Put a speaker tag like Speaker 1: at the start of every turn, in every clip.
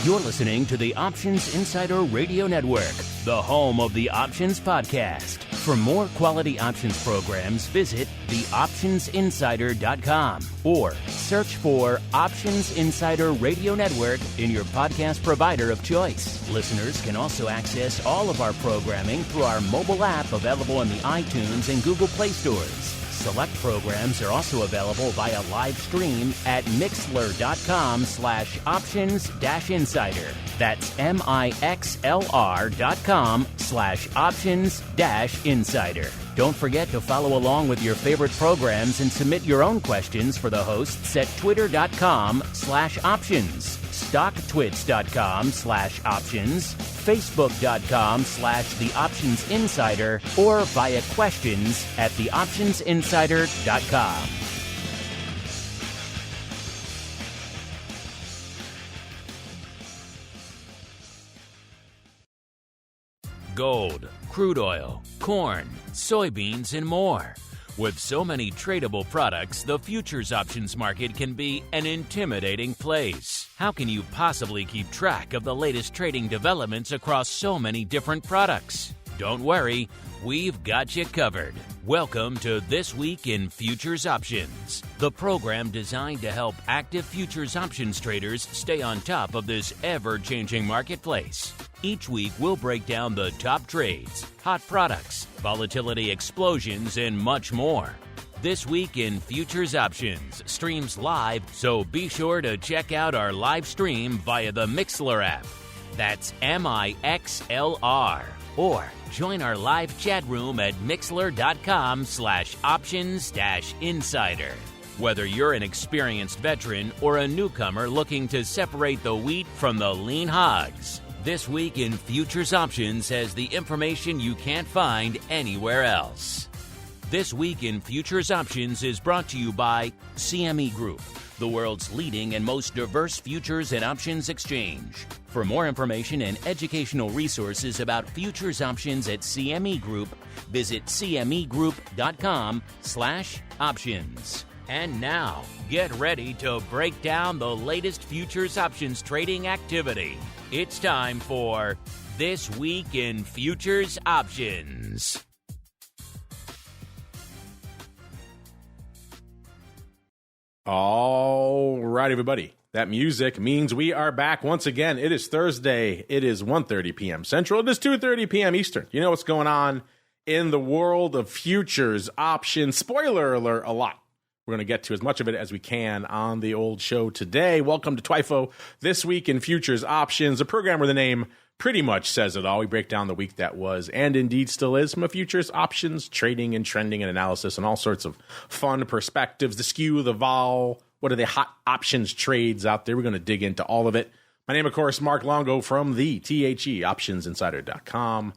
Speaker 1: You're listening to the Options Insider Radio Network, the home of the Options Podcast. For more quality options programs, visit theoptionsinsider.com or search for Options Insider Radio Network in your podcast provider of choice. Listeners can also access all of our programming through our mobile app available in the iTunes and Google Play stores. Select programs are also available via live stream at mixlr.com/options-insider. That's mixlr.com/options-insider. Don't forget to follow along with your favorite programs and submit your own questions for the hosts at twitter.com/options, stocktwits.com/options, facebook.com/theoptionsinsider, or via questions at theoptionsinsider.com. Gold, crude oil, corn, soybeans, and more. With so many tradable products, the futures options market can be an intimidating place. How can you possibly keep track of the latest trading developments across so many different products? Don't worry, we've got you covered. Welcome to This Week in Futures Options, the program designed to help active futures options traders stay on top of this ever-changing marketplace. Each week, we'll break down the top trades, hot products, volatility explosions, and much more. This Week in Futures Options streams live, so be sure to check out our live stream via the Mixlr app. That's MIXLR. Or join our live chat room at mixlr.com/options-insider. Whether you're an experienced veteran or a newcomer looking to separate the wheat from the lean hogs, This Week in Futures Options has the information you can't find anywhere else. This Week in Futures Options is brought to you by CME Group, the world's leading and most diverse futures and options exchange. For more information and educational resources about futures options at CME Group, visit cmegroup.com/options. And now, get ready to break down the latest futures options trading activity. It's time for This Week in Futures Options.
Speaker 2: All right, everybody. That music means we are back once again. It is Thursday. It is 1:30 p.m. Central. It is 2:30 p.m. Eastern. You know what's going on in the world of futures options. Spoiler alert, a lot. We're going to get to as much of it as we can on the old show today. Welcome to TWIFO, This Week in Futures Options, a program where the name pretty much says it all. We break down the week that was and indeed still is from a futures options, trading and trending and analysis and all sorts of fun perspectives, the skew, the vol, what are the hot options trades out there. We're going to dig into all of it. My name, of course, Mark Longo from the optionsinsider.com.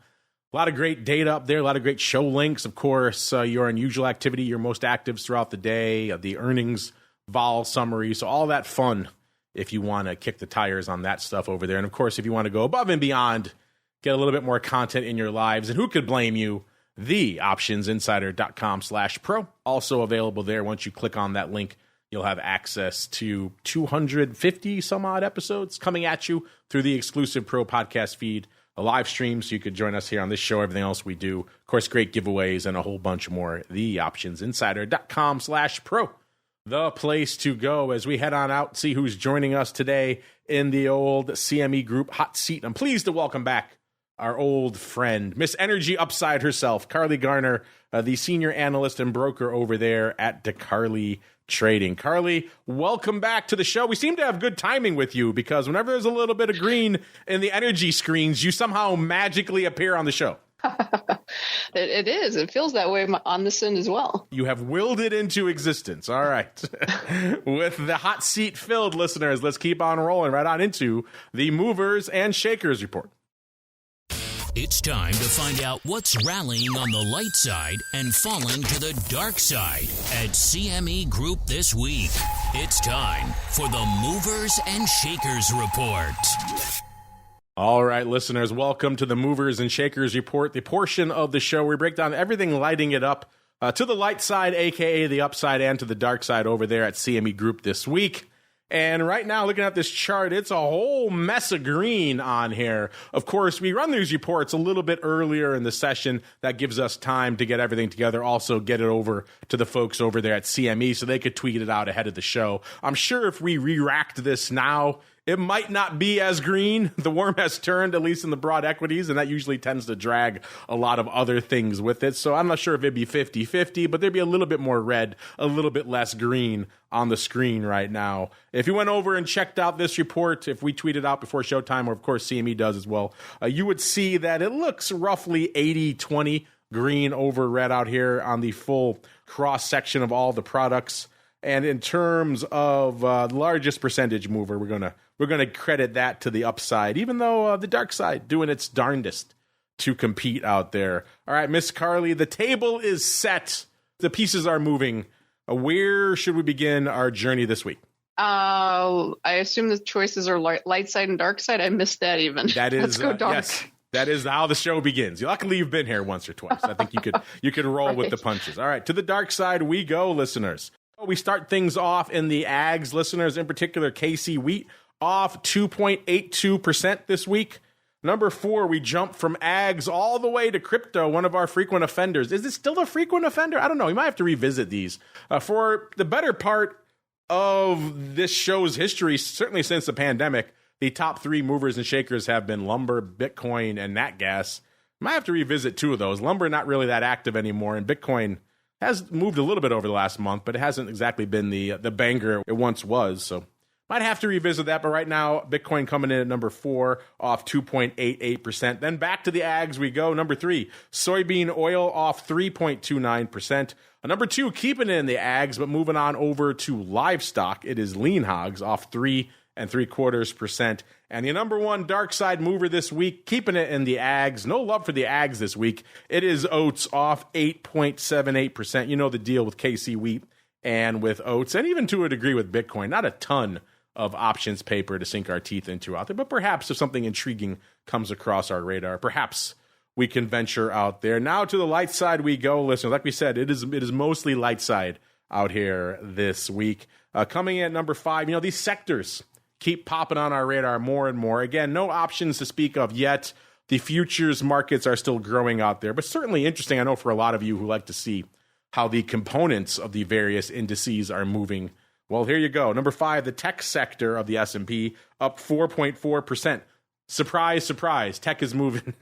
Speaker 2: A lot of great data up there, a lot of great show links. Of course, your unusual activity, your most actives throughout the day, the earnings vol summary. So all that fun if you want to kick the tires on that stuff over there. And of course, if you want to go above and beyond, get a little bit more content in your lives. And who could blame you? The optionsinsider.com/pro. Also available there. Once you click on that link, you'll have access to 250 some odd episodes coming at you through the exclusive Pro podcast feed, a live stream, so you could join us here on this show, everything else we do. Of course, great giveaways and a whole bunch more. TheOptionsInsider.com/pro. The place to go as we head on out, see who's joining us today in the old CME Group hot seat. I'm pleased to welcome back our old friend, Miss Energy Upside herself, Carley Garner, the senior analyst and broker over there at DeCarley Trading. Carley, welcome back to the show. We seem to have good timing with you because whenever there's a little bit of green in the energy screens, you somehow magically appear on the show.
Speaker 3: It is. It feels that way on this end as well.
Speaker 2: You have willed it into existence. All right. With the hot seat filled, listeners, let's keep on rolling right on into the movers and shakers report.
Speaker 1: It's time to find out what's rallying on the light side and falling to the dark side at CME Group this week. It's time for the Movers and Shakers Report.
Speaker 2: All right, listeners, welcome to the Movers and Shakers Report, the portion of the show where we break down everything lighting it up to the light side, a.k.a. the upside, and to the dark side over there at CME Group this week. And right now, looking at this chart, it's a whole mess of green on here. Of course, we run these reports a little bit earlier in the session. That gives us time to get everything together. Also, get it over to the folks over there at CME so they could tweet it out ahead of the show. I'm sure if we re-racked this now, it might not be as green. The worm has turned, at least in the broad equities, and that usually tends to drag a lot of other things with it. So I'm not sure if it'd be 50-50, but there'd be a little bit more red, a little bit less green on the screen right now. If you went over and checked out this report, if we tweet it out before showtime, or of course CME does as well, you would see that it looks roughly 80-20 green over red out here on the full cross section of all the products. And in terms of the largest percentage mover, we're gonna credit that to the upside, even though the dark side doing its darndest to compete out there. All right, Miss Carley, the table is set. The pieces are moving. Where should we begin our journey this week?
Speaker 3: I assume the choices are light side and dark side. I missed that even.
Speaker 2: That is,
Speaker 3: let's go dark.
Speaker 2: Yes, that is how the show begins. Luckily, you've been here once or twice. I think you could roll right with the punches. All right, to the dark side we go, listeners. We start things off in the ags, listeners, in particular, KC Wheat, off 2.82% this week. Number 4, we jump from ags all the way to crypto, one of our frequent offenders. Is it still a frequent offender? I don't know. You might have to revisit these. For the better part of this show's history, certainly since the pandemic, the top 3 movers and shakers have been lumber, Bitcoin, and nat gas. Might have to revisit 2 of those. Lumber not really that active anymore, and Bitcoin has moved a little bit over the last month, but it hasn't exactly been the banger it once was. So might have to revisit that. But right now, Bitcoin coming in at number 4, off 2.88%. Then back to the ags we go. Number 3, soybean oil off 3.29%. Number 2, keeping it in the ags, but moving on over to livestock. It is lean hogs off 3.75%. And the number 1 dark side mover this week, keeping it in the ags. No love for the ags this week. It is oats off 8.78%. You know the deal with KC Wheat and with oats, and even to a degree with Bitcoin. Not a ton of options paper to sink our teeth into out there, but perhaps if something intriguing comes across our radar, perhaps we can venture out there. Now to the light side we go, listeners. Like we said, it is mostly light side out here this week. Coming in at number 5, these sectors keep popping on our radar more and more. Again, no options to speak of yet. The futures markets are still growing out there, but certainly interesting, I know, for a lot of you who like to see how the components of the various indices are moving. Well, here you go. Number 5, the tech sector of the S&P, up 4.4%. Surprise, surprise, tech is moving.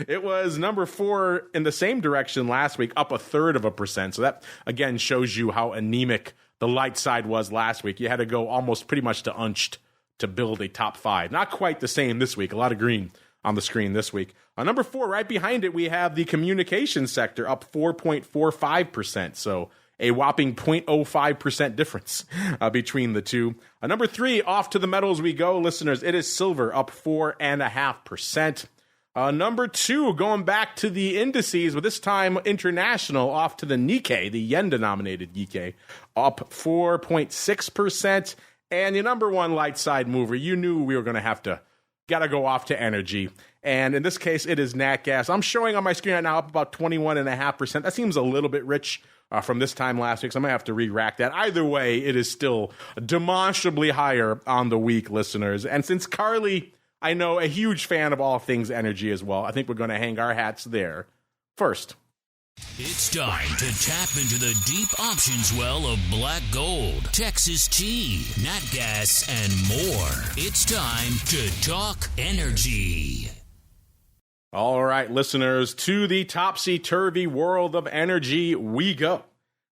Speaker 2: It was number 4 in the same direction last week, up 1/3%. So that, again, shows you how anemic the light side was last week. You had to go almost pretty much to unched to build a top 5. Not quite the same this week. A lot of green on the screen this week. Number 4, right behind it, we have the communications sector up 4.45%. So a whopping 0.05% difference between the two. Number 3, off to the metals we go, listeners. It is silver up 4.5%. Number 2, going back to the indices, but this time international, off to the Nikkei, the yen-denominated Nikkei, up 4.6%. And the number 1 light side mover, you knew we were going to gotta go off to energy. And in this case, it is nat gas. I'm showing on my screen right now up about 21.5%. That seems a little bit rich from this time last week, so I'm going to have to re-rack that. Either way, it is still demonstrably higher on the week, listeners. And since Carley, I know, a huge fan of all things energy as well, I think we're going to hang our hats there first.
Speaker 1: It's time to tap into the deep options well of black gold, Texas tea, nat gas, and more. It's time to talk energy.
Speaker 2: All right, listeners, to the topsy-turvy world of energy we go.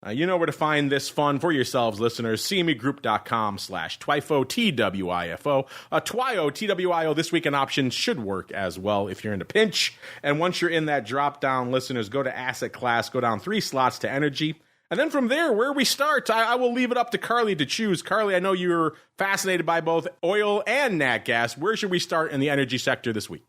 Speaker 2: You know where to find this fun for yourselves, listeners. CMEgroup.com/TWIFO, TWIFO. TWIO, TWIO, this week in options should work as well if you're in a pinch. And once you're in that drop-down, listeners, go to asset class, go down 3 slots to energy. And then from there, where we start, I will leave it up to Carley to choose. Carley, I know you're fascinated by both oil and nat gas. Where should we start in the energy sector this week?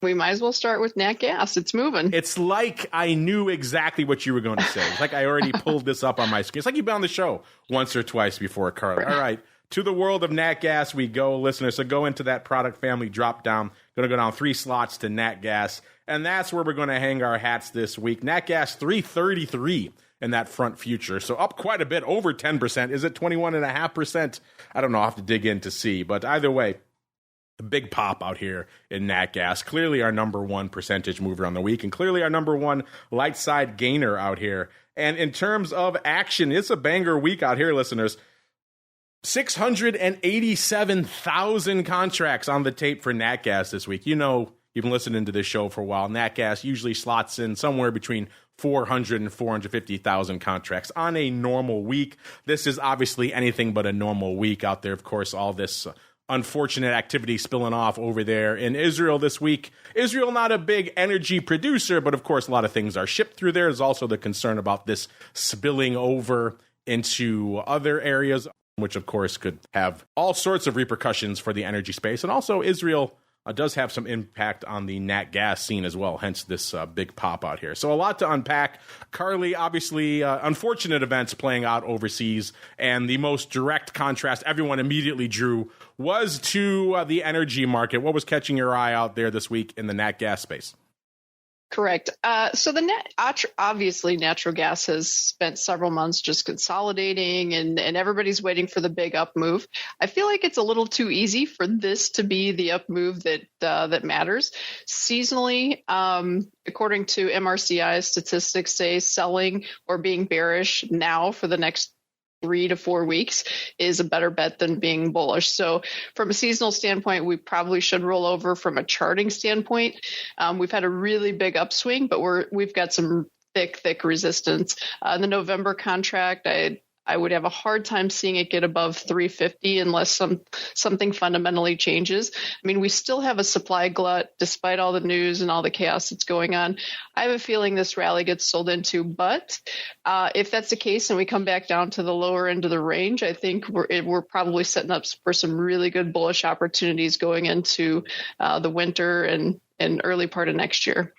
Speaker 3: We might as well start with nat gas. It's moving.
Speaker 2: It's like I knew exactly what you were going to say. It's like I already pulled this up on my screen. It's like you've been on the show once or twice before, Carley. All right. To the world of nat gas we go, listeners. So go into that product family drop down. Going to go down 3 slots to nat gas. And that's where we're going to hang our hats this week. Nat gas 333 in that front future. So up quite a bit, over 10%. Is it 21.5%? I don't know. I'll have to dig in to see. But either way, a big pop out here in nat gas. Clearly our number one percentage mover on the week, and clearly our number one light side gainer out here. And in terms of action, it's a banger week out here, listeners. 687,000 contracts on the tape for nat gas this week. You know, you've been listening to this show for a while. Nat gas usually slots in somewhere between 400 and 450,000 contracts on a normal week. This is obviously anything but a normal week out there. Of course, all this unfortunate activity spilling off over there in Israel this week. Israel, not a big energy producer, but of course, a lot of things are shipped through there. There's also the concern about this spilling over into other areas, which of course could have all sorts of repercussions for the energy space. And also Israel does have some impact on the nat gas scene as well, hence this big pop out here. So a lot to unpack. Carley, obviously, unfortunate events playing out overseas, and the most direct contrast everyone immediately drew was to the energy market. What was catching your eye out there this week in the nat gas space?
Speaker 3: Correct. So obviously natural gas has spent several months just consolidating, and everybody's waiting for the big up move. I feel like it's a little too easy for this to be the up move that matters. Seasonally, according to MRCI statistics, say selling or being bearish now for the next 3 to 4 weeks is a better bet than being bullish. So from a seasonal standpoint, we probably should roll over. From a charting standpoint, we've had a really big upswing, but we've got some thick resistance. The November contract, I would have a hard time seeing it get above 350 unless something fundamentally changes. I mean, we still have a supply glut despite all the news and all the chaos that's going on. I have a feeling this rally gets sold into, but if that's the case and we come back down to the lower end of the range, I think we're probably setting up for some really good bullish opportunities going into the winter and early part of next year.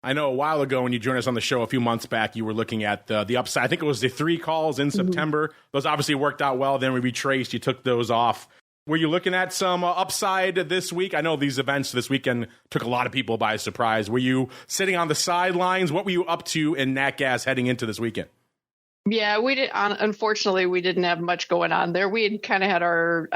Speaker 2: I know a while ago when you joined us on the show a few months back, you were looking at the upside. I think it was the 3 calls in September. Those obviously worked out well. Then we retraced. You took those off. Were you looking at some upside this week? I know these events this weekend took a lot of people by surprise. Were you sitting on the sidelines? What were you up to in nat gas heading into this weekend?
Speaker 3: Yeah, we did. Unfortunately, we didn't have much going on there. We had kind of had our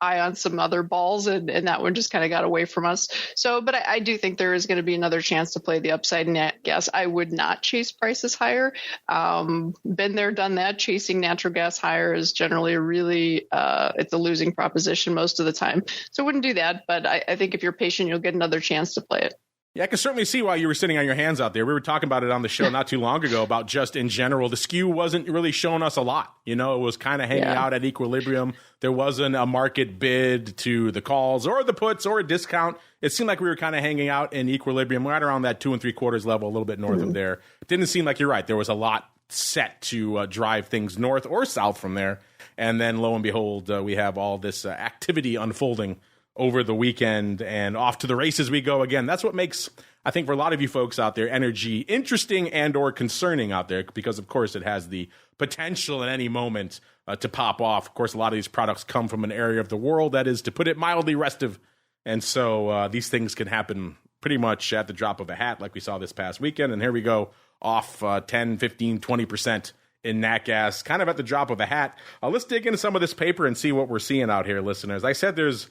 Speaker 3: eye on some other balls, and that one just kind of got away from us. So, but I do think there is going to be another chance to play the upside in nat gas. I would not chase prices higher. Been there, done that. Chasing natural gas higher is generally it's a losing proposition most of the time. So I wouldn't do that. But I think if you're patient, you'll get another chance to play it.
Speaker 2: Yeah, I can certainly see why you were sitting on your hands out there. We were talking about it on the show not too long ago about just in general, the skew wasn't really showing us a lot. You know, it was kind of hanging out at equilibrium. There wasn't a market bid to the calls or the puts or a discount. It seemed like we were kind of hanging out in equilibrium right around that 2 3/4 level, a little bit north of there. It didn't seem like, you're right, there was a lot set to drive things north or south from there. And then lo and behold, we have all this activity unfolding over the weekend, and off to the races we go again. That's what makes, I think, for a lot of you folks out there, energy interesting and or concerning out there, because of course it has the potential at any moment to pop off. Of course, a lot of these products come from an area of the world that is, to put it mildly, restive, and so these things can happen pretty much at the drop of a hat, like we saw this past weekend. And here we go, off 10, 15, 20% in nat gas, kind of at the drop of a hat. Let's dig into some of this paper and see what we're seeing out here, listeners. I said there's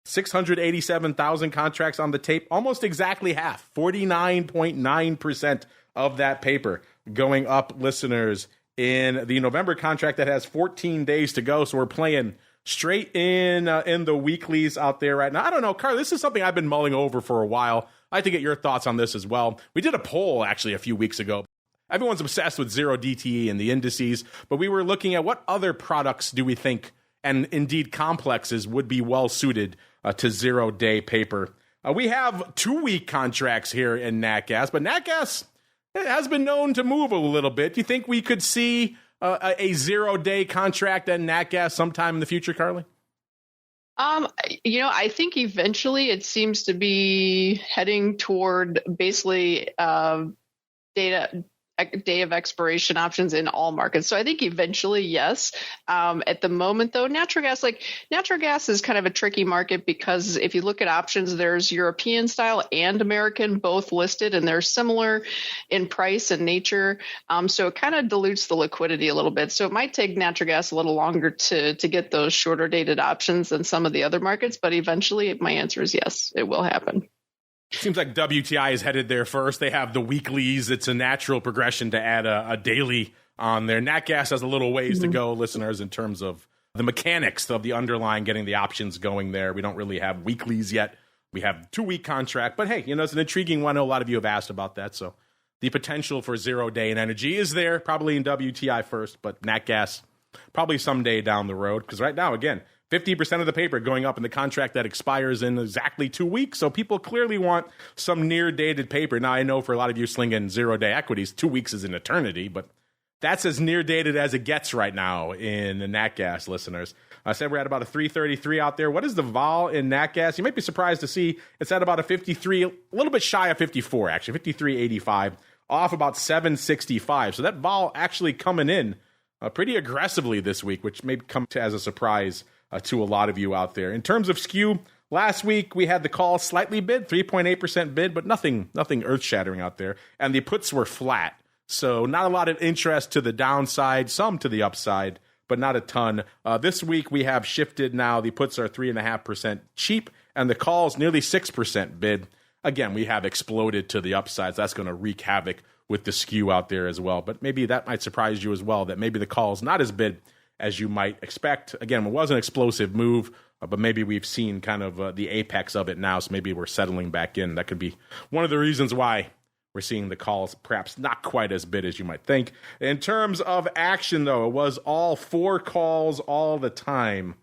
Speaker 2: 687,000 contracts on the tape, almost exactly half, 49.9% of that paper going up, listeners, in the November contract that has 14 days to go. So we're playing straight in the weeklies out there right now. I don't know, Carl, this is something I've been mulling over for a while. I'd like to get your thoughts on this as well. We did a poll actually a few weeks ago. Everyone's obsessed with zero DTE and the indices, but we were looking at what other products do we think, and indeed complexes, would be well suited to 0-day paper. We have 2-week contracts here in nat gas, but nat gas has been known to move a little bit. Do you think we could see a 0-day contract at nat gas sometime in the future, Carley?
Speaker 3: I think eventually it seems to be heading toward basically data day of expiration options in all markets. So I think eventually, yes. At the moment, though, natural gas is kind of a tricky market because if you look at options, there's European style and American both listed, and they're similar in price and nature. So it kind of dilutes the liquidity a little bit. So it might take natural gas a little longer to get those shorter dated options than some of the other markets. But eventually, my answer is yes, it will happen.
Speaker 2: Seems like WTI is headed there first. They have the weeklies. It's a natural progression to add a daily on there. Nat gas has a little ways to go, listeners, in terms of the mechanics of the underlying getting the options going there. We don't really have weeklies yet. We have 2-week contract. But hey, it's an intriguing one. I know a lot of you have asked about that. So the potential for 0-day in energy is there, probably in WTI first, but nat gas probably someday down the road. Because right now, again, 50% of the paper going up in the contract that expires in exactly 2 weeks. So people clearly want some near-dated paper. Now, I know for a lot of you slinging 0-day equities, 2 weeks is an eternity, but that's as near-dated as it gets right now in the nat gas, listeners. I said we're at about a 333 out there. What is the vol in nat gas? You might be surprised to see it's at about a 53, a little bit shy of 54, actually, 53.85, off about 765. So that vol actually coming in pretty aggressively this week, which may come as a surprise to a lot of you out there. In terms of skew, last week we had the call slightly bid, 3.8% bid, but nothing earth-shattering out there. And the puts were flat. So not a lot of interest to the downside, some to the upside, but not a ton. This week we have shifted now. The puts are 3.5% cheap, and the calls nearly 6% bid. Again, we have exploded to the upsides. That's going to wreak havoc with the skew out there as well. But maybe that might surprise you as well, that maybe the call's not as bid as you might expect. Again, it was an explosive move, but maybe we've seen kind of the apex of it now, so maybe we're settling back in. That could be one of the reasons why we're seeing the calls perhaps not quite as bid as you might think. In terms of action, though, it was all 4 calls all the time.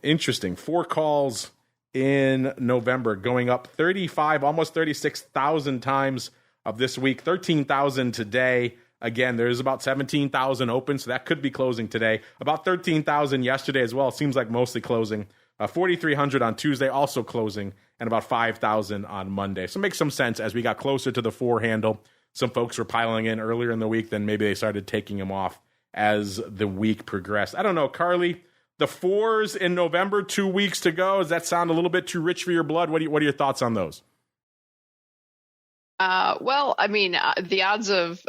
Speaker 2: Interesting. 4 calls in November, going up 35, almost 36,000 times of this week, 13,000 today. Again, there's about 17,000 open, so that could be closing today. About 13,000 yesterday as well. It seems like mostly closing. 4,300 on Tuesday, also closing, and about 5,000 on Monday. So it makes some sense as we got closer to the 4 handle. Some folks were piling in earlier in the week, then maybe they started taking them off as the week progressed. I don't know, Carley, the 4s in November, 2 weeks to go. Does that sound a little bit too rich for your blood? What are your thoughts on those?
Speaker 3: Well, I mean, the odds of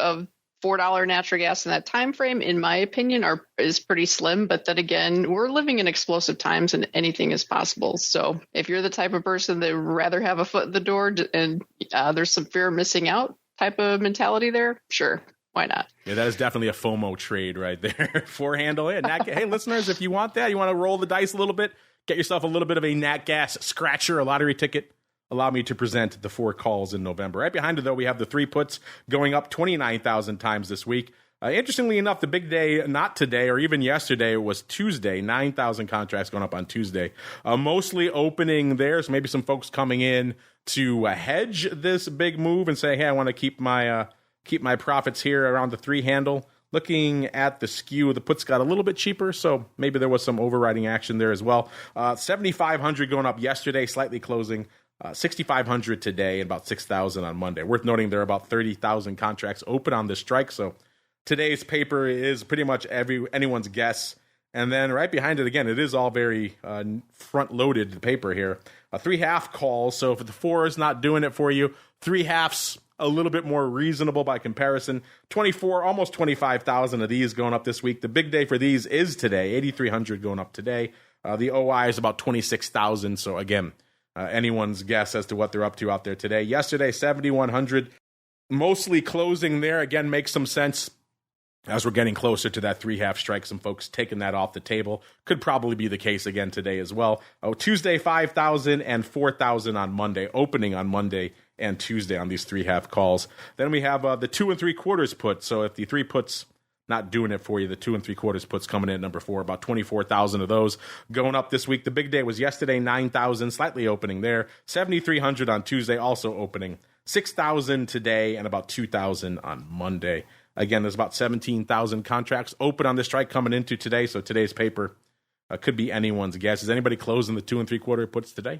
Speaker 3: $4 natural gas in that time frame, in my opinion, is pretty slim. But then again, we're living in explosive times and anything is possible. So if you're the type of person that would rather have a foot in the door and there's some fear of missing out type of mentality there, sure, why not?
Speaker 2: Yeah, that is definitely a FOMO trade right there. 4 handle in. Hey, listeners, if you want that, you want to roll the dice a little bit, get yourself a little bit of a nat gas scratcher, a lottery ticket. Allow me to present the 4 calls in November. Right behind it, though, we have the 3 puts going up 29,000 times this week. Interestingly enough, the big day, not today or even yesterday, was Tuesday. 9,000 contracts going up on Tuesday. Mostly opening there, so maybe some folks coming in to hedge this big move and say, hey, I want to keep my profits here around the 3 handle. Looking at the skew, the puts got a little bit cheaper, so maybe there was some overriding action there as well. 7,500 going up yesterday, slightly closing. 6,500 today and about 6,000 on Monday. Worth noting there are about 30,000 contracts open on this strike, so today's paper is pretty much anyone's guess. And then right behind it, again, it is all very front-loaded paper here. 3.5 calls, so if the 4 is not doing it for you, 3.5's a little bit more reasonable by comparison. 24, almost 25,000 of these going up this week. The big day for these is today, 8,300 going up today. The OI is about 26,000, so again, anyone's guess as to what they're up to out there today. Yesterday, 7,100, mostly closing there. Again, makes some sense as we're getting closer to that 3.5 strike. Some folks taking that off the table. Could probably be the case again today as well. Tuesday, 5,000 and 4,000 on Monday, opening on Monday and Tuesday on these 3.5 calls. Then we have the 2 3/4 put. So if the 3 puts not doing it for you, the 2 3/4 puts coming in at number 4, about 24,000 of those going up this week. The big day was yesterday, 9,000, slightly opening there. 7,300 on Tuesday, also opening. 6,000 today and about 2,000 on Monday. Again, there's about 17,000 contracts open on the strike coming into today, so today's paper could be anyone's guess. Is anybody closing the 2 3/4 puts today?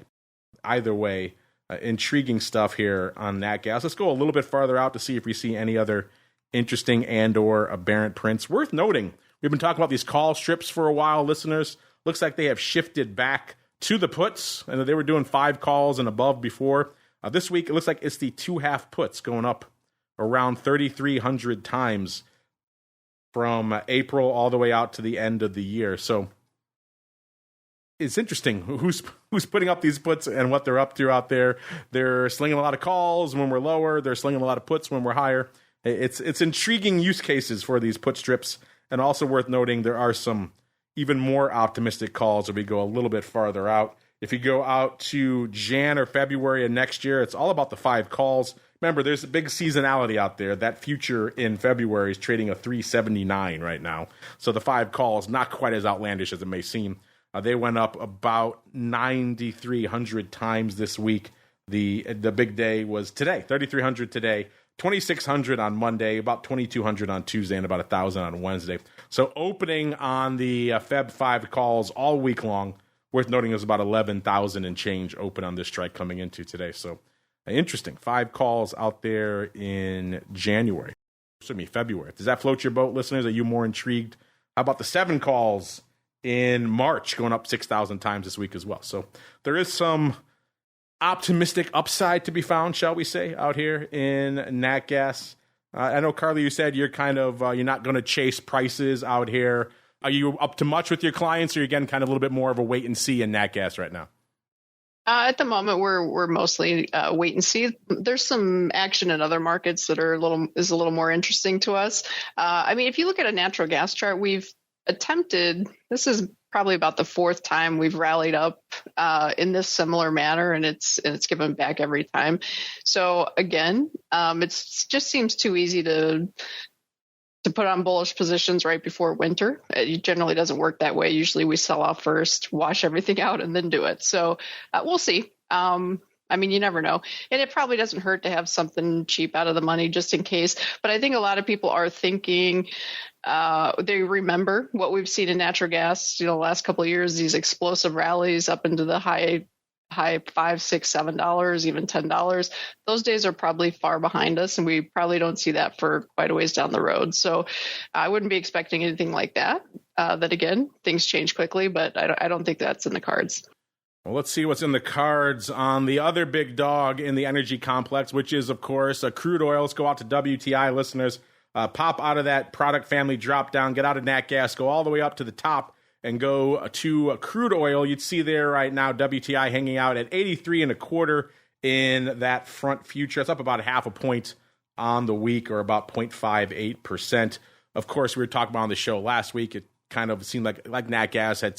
Speaker 2: Either way, intriguing stuff here on nat gas. Let's go a little bit farther out to see if we see any other interesting and or aberrant prints. Worth noting, we've been talking about these call strips for a while, listeners. Looks like they have shifted back to the puts, and they were doing 5 calls and above before. This week, it looks like it's the 2.5 puts going up around 3,300 times from April all the way out to the end of the year. So it's interesting who's putting up these puts and what they're up to out there. They're slinging a lot of calls when we're lower. They're slinging a lot of puts when we're higher. It's intriguing use cases for these put strips, and also worth noting there are some even more optimistic calls if we go a little bit farther out. If you go out to Jan or February of next year, it's all about the 5 calls. Remember, there's a big seasonality out there. That future in February is trading a 379 right now. So the 5 calls, not quite as outlandish as it may seem. They went up about 9,300 times this week. The big day was today, 3,300 today, 2,600 on Monday, about 2,200 on Tuesday, and about 1,000 on Wednesday. So opening on the Feb 5 calls all week long. Worth noting, it was about 11,000 and change open on this strike coming into today. So interesting. 5 calls out there in February. Does that float your boat, listeners? Are you more intrigued? How about the 7 calls in March going up 6,000 times this week as well? So there is some optimistic upside to be found, shall we say, out here in nat gas. I know, Carley, you said you're kind of you're not going to chase prices out here. Are you up to much with your clients, or are you again kind of a little bit more of a wait and see in nat gas right now?
Speaker 3: At the moment, we're mostly wait and see. There's some action in other markets that are a little more interesting to us. I mean, if you look at a natural gas chart, we've attempted. This is probably about the 4th time we've rallied up in this similar manner, and it's given back every time. So again, it just seems too easy to put on bullish positions right before winter. It generally doesn't work that way. Usually we sell off first, wash everything out, and then do it. So we'll see. I mean, you never know. And it probably doesn't hurt to have something cheap out of the money just in case. But I think a lot of people are thinking, they remember what we've seen in natural gas, the last couple of years, these explosive rallies up into the high $5, $6, $7, even $10. Those days are probably far behind us, and we probably don't see that for quite a ways down the road. So I wouldn't be expecting anything like that. That again, things change quickly, but I don't think that's in the cards.
Speaker 2: Well, let's see what's in the cards on the other big dog in the energy complex, which is, of course, crude oil. Let's go out to WTI, listeners. Pop out of that product family drop down, get out of nat gas, go all the way up to the top, and go to crude oil. You'd see there right now WTI hanging out at 83.25 in that front future. It's up about 0.5 point on the week, or about 0.58%. Of course, we were talking about on the show last week. It kind of seemed like nat gas had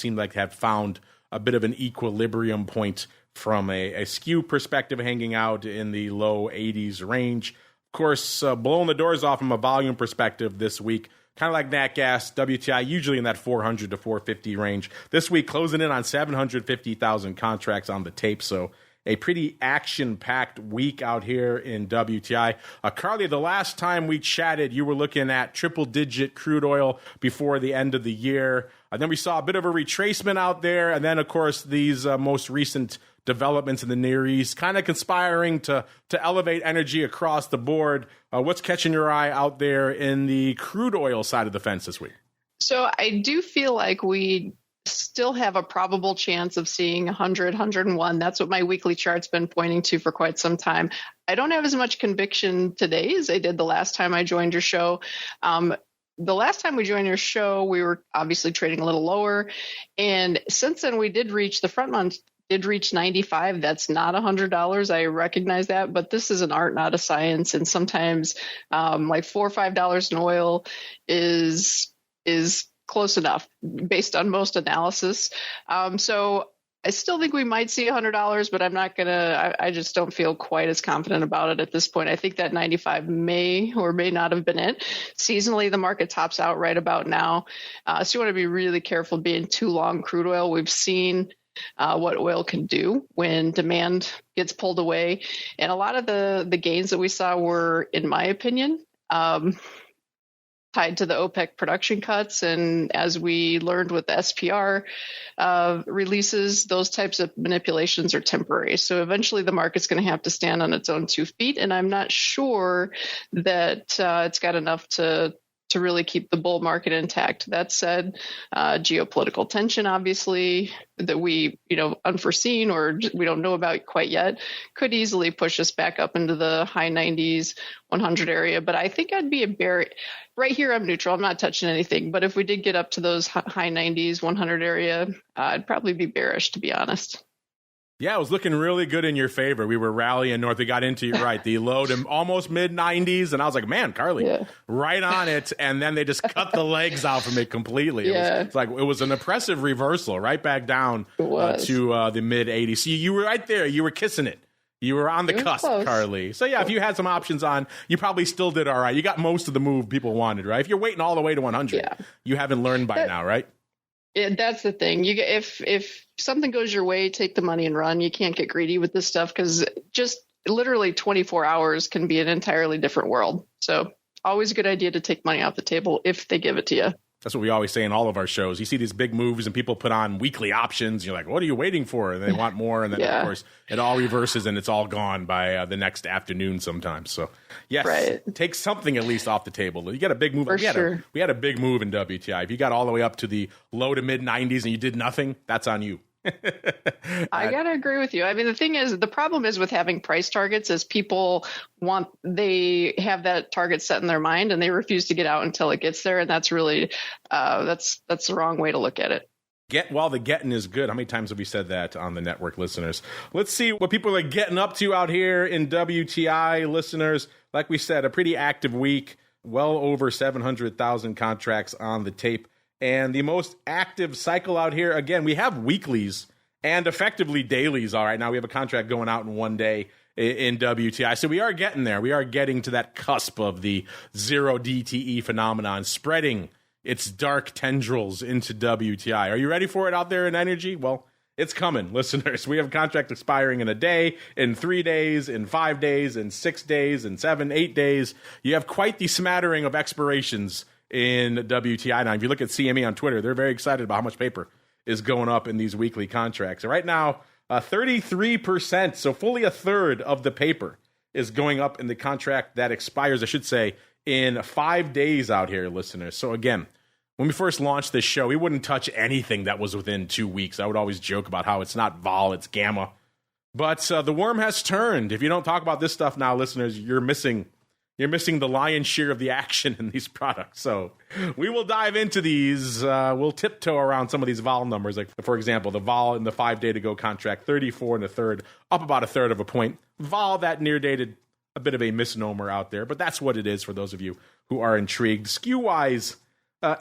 Speaker 2: found a bit of an equilibrium point from a skew perspective, hanging out in the low 80s range. Of course, blowing the doors off from a volume perspective this week. Kind of like nat gas, WTI usually in that 400 to 450 range. This week closing in on 750,000 contracts on the tape. So a pretty action-packed week out here in WTI. Carley, the last time we chatted, you were looking at triple-digit crude oil before the end of the year. And then we saw a bit of a retracement out there. And then, of course, these most recent developments in the Near East kind of conspiring to elevate energy across the board. What's catching your eye out there in the crude oil side of the fence this week? So
Speaker 3: I do feel like we still have a probable chance of seeing 100, 101. That's what my weekly chart's been pointing to for quite some time. I don't have as much conviction today as I did the last time I joined your show. The last time we joined your show, we were obviously trading a little lower. And since then, we did reach the front month. Did reach 95. That's not $100. I recognize that, but this is an art, not a science. And sometimes like $4 or $5 in oil is close enough based on most analysis. So I still think we might see $100, but I'm not I just don't feel quite as confident about it at this point. I think that 95 may or may not have been it. Seasonally, the market tops out right about now. So you want to be really careful being too long crude oil. We've seen what oil can do when demand gets pulled away. And a lot of the gains that we saw were, in my opinion, tied to the OPEC production cuts. And as we learned with the SPR releases, those types of manipulations are temporary. So eventually the market's going to have to stand on its own 2 feet. And I'm not sure that it's got enough to really keep the bull market intact. That said, geopolitical tension, obviously, that we, unforeseen or we don't know about quite yet, could easily push us back up into the high 90s, 100 area. But I think I'd be a bear. Right here, I'm neutral. I'm not touching anything. But if we did get up to those high 90s, 100 area, I'd probably be bearish, to be honest.
Speaker 2: Yeah, it was looking really good in your favor. We were rallying north. We got into, you're right, the low to almost mid-90s. And I was like, man, Carley, right on it. And then they just cut the legs out from it completely. It was an impressive reversal right back down to the mid-80s. So you were right there. You were kissing it. You were on the cusp, close. Carley. So, yeah, if you had some options on, you probably still did all right. You got most of the move people wanted, right? If you're waiting all the way to 100, you haven't learned by now, right?
Speaker 3: Yeah, that's the thing. If something goes your way, take the money and run. You can't get greedy with this stuff because just literally 24 hours can be an entirely different world. So always a good idea to take money off the table if they give it to you.
Speaker 2: That's what we always say in all of our shows. You see these big moves and people put on weekly options. You're like, what are you waiting for? And they want more. And then, of course, it all reverses and it's all gone by the next afternoon sometimes. So, yes, take something at least off the table. You got a big move. We had a big move in WTI. If you got all the way up to the low to mid 90s and you did nothing, that's on you.
Speaker 3: I gotta agree with you. I mean, the problem is with having price targets is people they have that target set in their mind and they refuse to get out until it gets there. And that's really, that's the wrong way to look at it.
Speaker 2: Get while the getting is good. How many times have we said that on the network, listeners? Let's see what people are getting up to out here in WTI, listeners. Like we said, a pretty active week, well over 700,000 contracts on the tape. And the most active cycle out here, again, we have weeklies and effectively dailies. All right, now we have a contract going out in 1 day in WTI. So we are getting there. We are getting to that cusp of the zero DTE phenomenon, spreading its dark tendrils into WTI. Are you ready for it out there in energy? Well, it's coming, listeners. We have a contract expiring in a day, in 3 days, in 5 days, in 6 days, in 7, 8 days. You have quite the smattering of expirations in WTI. Now, if you look at CME on Twitter, they're very excited about how much paper is going up in these weekly contracts. So right now, 33%, so fully a third of the paper is going up in the contract that expires, I should say, in 5 days out here, listeners. So again, when we first launched this show, we wouldn't touch anything that was within 2 weeks. I would always joke about how it's not vol, it's gamma. But the worm has turned. If you don't talk about this stuff now, listeners, you're missing the lion's share of the action in these products. So we will dive into these. We'll tiptoe around some of these vol numbers. Like, for example, the vol in the 5 day to go contract, 34 and a third, up about a third of a point. Vol, that near dated, a bit of a misnomer out there, but that's what it is for those of you who are intrigued. Skew-wise,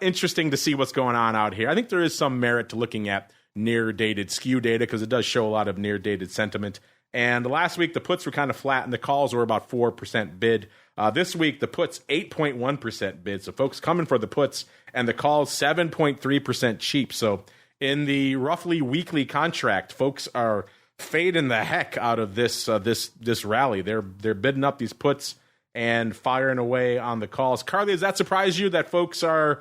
Speaker 2: interesting to see what's going on out here. I think there is some merit to looking at near-dated skew data because it does show a lot of near-dated sentiment. And last week, the puts were kind of flat, and the calls were about 4% bid. This week, the puts 8.1% bid. So folks coming for the puts, and the calls 7.3% cheap. So in the roughly weekly contract, folks are fading the heck out of this rally. They're bidding up these puts and firing away on the calls. Carley, does that surprise you that folks are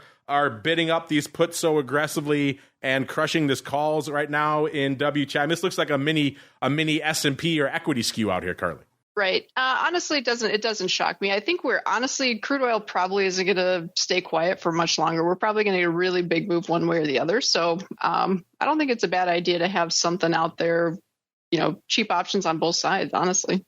Speaker 2: bidding up these puts so aggressively and crushing this calls right now in WTI? I mean, this looks like a mini S&P or equity skew out here, Carley.
Speaker 3: Right. Honestly, it doesn't shock me. I think crude oil probably isn't going to stay quiet for much longer. We're probably going to get a really big move one way or the other. So I don't think it's a bad idea to have something out there, cheap options on both sides, honestly.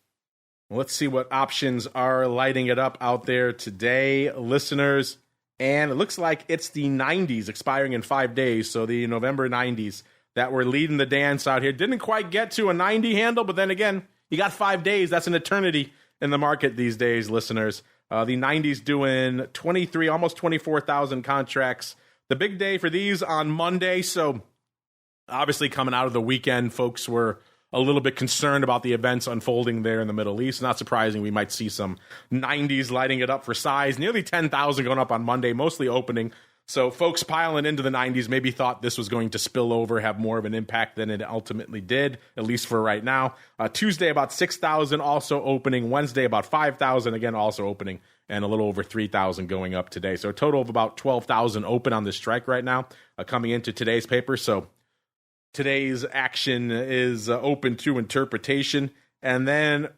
Speaker 2: Well, let's see what options are lighting it up out there today, listeners. And it looks like it's the 90s expiring in 5 days. So the November 90s that were leading the dance out here. Didn't quite get to a 90 handle, but then again, you got 5 days. That's an eternity in the market these days, listeners. The 90s doing 23, almost 24,000 contracts. The big day for these on Monday. So obviously coming out of the weekend, folks were a little bit concerned about the events unfolding there in the Middle East. Not surprising, we might see some 90s lighting it up for size. Nearly 10,000 going up on Monday, mostly opening. So folks piling into the 90s maybe thought this was going to spill over, have more of an impact than it ultimately did, at least for right now. Tuesday, about 6,000 also opening. Wednesday, about 5,000, again, also opening, and a little over 3,000 going up today. So a total of about 12,000 open on this strike right now coming into today's paper. So today's action is open to interpretation. And then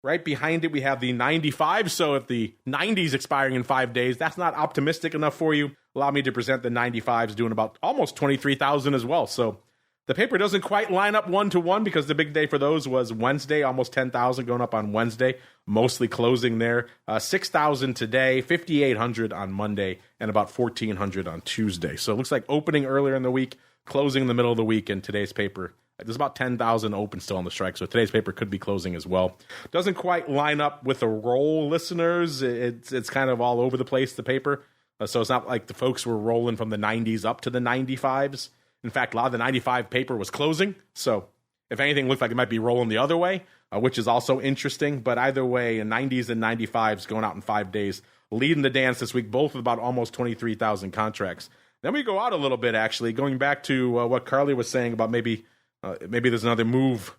Speaker 2: right behind it, we have the 95. So if the 90s expiring in 5 days, that's not optimistic enough for you. Allow me to present the 95s doing about almost 23,000 as well. So the paper doesn't quite line up 1-to-1 because the big day for those was Wednesday, almost 10,000 going up on Wednesday, mostly closing there. 6,000 today, 5,800 on Monday, and about 1,400 on Tuesday. So it looks like opening earlier in the week, closing in the middle of the week, in today's paper. There's about 10,000 open still on the strike, so today's paper could be closing as well. Doesn't quite line up with the roll, listeners. It's kind of all over the place, the paper. So it's not like the folks were rolling from the 90s up to the 95s. In fact, a lot of the 95 paper was closing. So if anything, looked like it might be rolling the other way, which is also interesting. But either way, 90s and 95s going out in 5 days, leading the dance this week, both with about almost 23,000 contracts. Then we go out a little bit, actually, going back to what Carley was saying about maybe there's another move